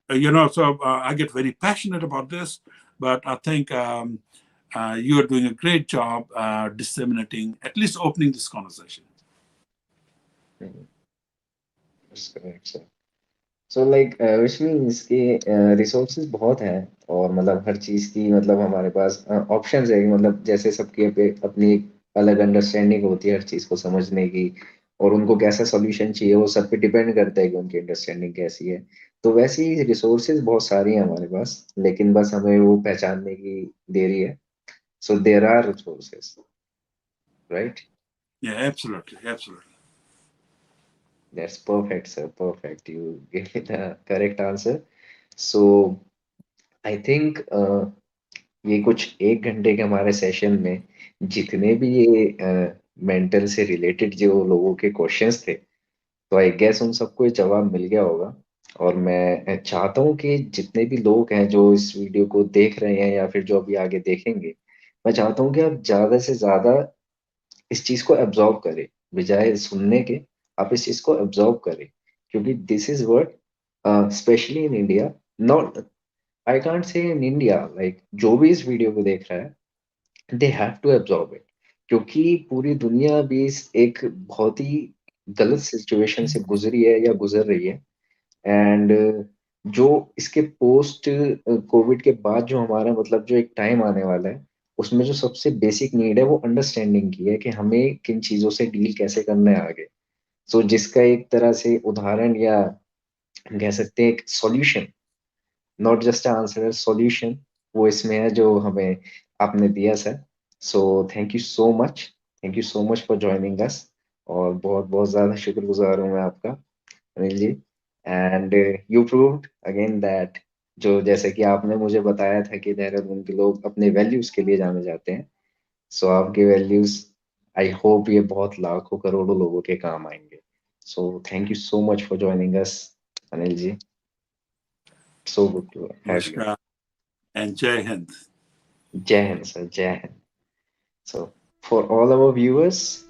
I get very passionate about this, but I think you are doing a great job disseminating, at least opening this conversation. That's correct, sir. So which means कि resources बहुत हैं और मतलब हर चीज की मतलब हमारे पास options है. मतलब जैसे सबकी अपनी अलग अंडरस्टैंडिंग होती है हर चीज को समझने की, और उनको कैसा सॉल्यूशन चाहिए वो सब पे डिपेंड करता है कि उनकी अंडरस्टैंडिंग कैसी है। तो वैसे ही रिसोर्सेज बहुत सारी हैं हमारे पास, लेकिन बस हमें वो पहचानने की देरी है। So there are resources, right? Yeah, absolutely, absolutely. That's perfect, sir. Perfect. You gave me the correct answer. So I think ये कुछ 1 घंटे के हमारे सेशन में जितने भी ये मेंटल से रिलेटेड जो लोगों के क्वेश्चंस थे, तो आई गेस उन सबको ये जवाब मिल गया होगा। और मैं चाहता हूँ कि जितने भी लोग हैं जो इस वीडियो को देख रहे हैं या फिर जो अभी आगे देखेंगे, मैं चाहता हूँ कि आप ज्यादा से ज्यादा इस चीज को एब्जॉर्व करें, बजाय सुनने के आप इस चीज को एब्जॉर्व करें। क्योंकि this is word specially in India, not, I can't say in India, like जो भी इस वीडियो को देख रहा है they have to absorb it. क्योंकि पूरी दुनिया भी एक बहुत ही गलत सिचुएशन से गुजरी है या गुजर रही है। एंड जो इसके पोस्ट कोविड के बाद जो हमारा मतलब जो एक टाइम आने वाला है, उसमें जो सबसे बेसिक नीड है वो अंडरस्टैंडिंग की है कि हमें किन चीजों से डील कैसे करना है आगे। सो जिसका एक तरह से उदाहरण या हम कह सकते हैं एक solution, not just answer, solution, वो इसमें है जो हमें आपने दिया sir. So thank you so much, thank you so much for joining us. और बहुत बहुत ज्यादा शुक्रगुजार हूँ मैं आपका, Anil ji. And you proved again that, जो जैसे कि आपने मुझे बताया था कि देहरादून के लोग अपने वैल्यूज के लिए जाने जाते हैं, सो आपके वैल्यूज आई होप ये बहुत लाखों करोड़ों लोगों के काम आएंगे। So thank you so much for joining us, Anil ji. So good to have you. Namaskar and Jai Hind. जय हिंद सर, जय Hind. So for all our viewers,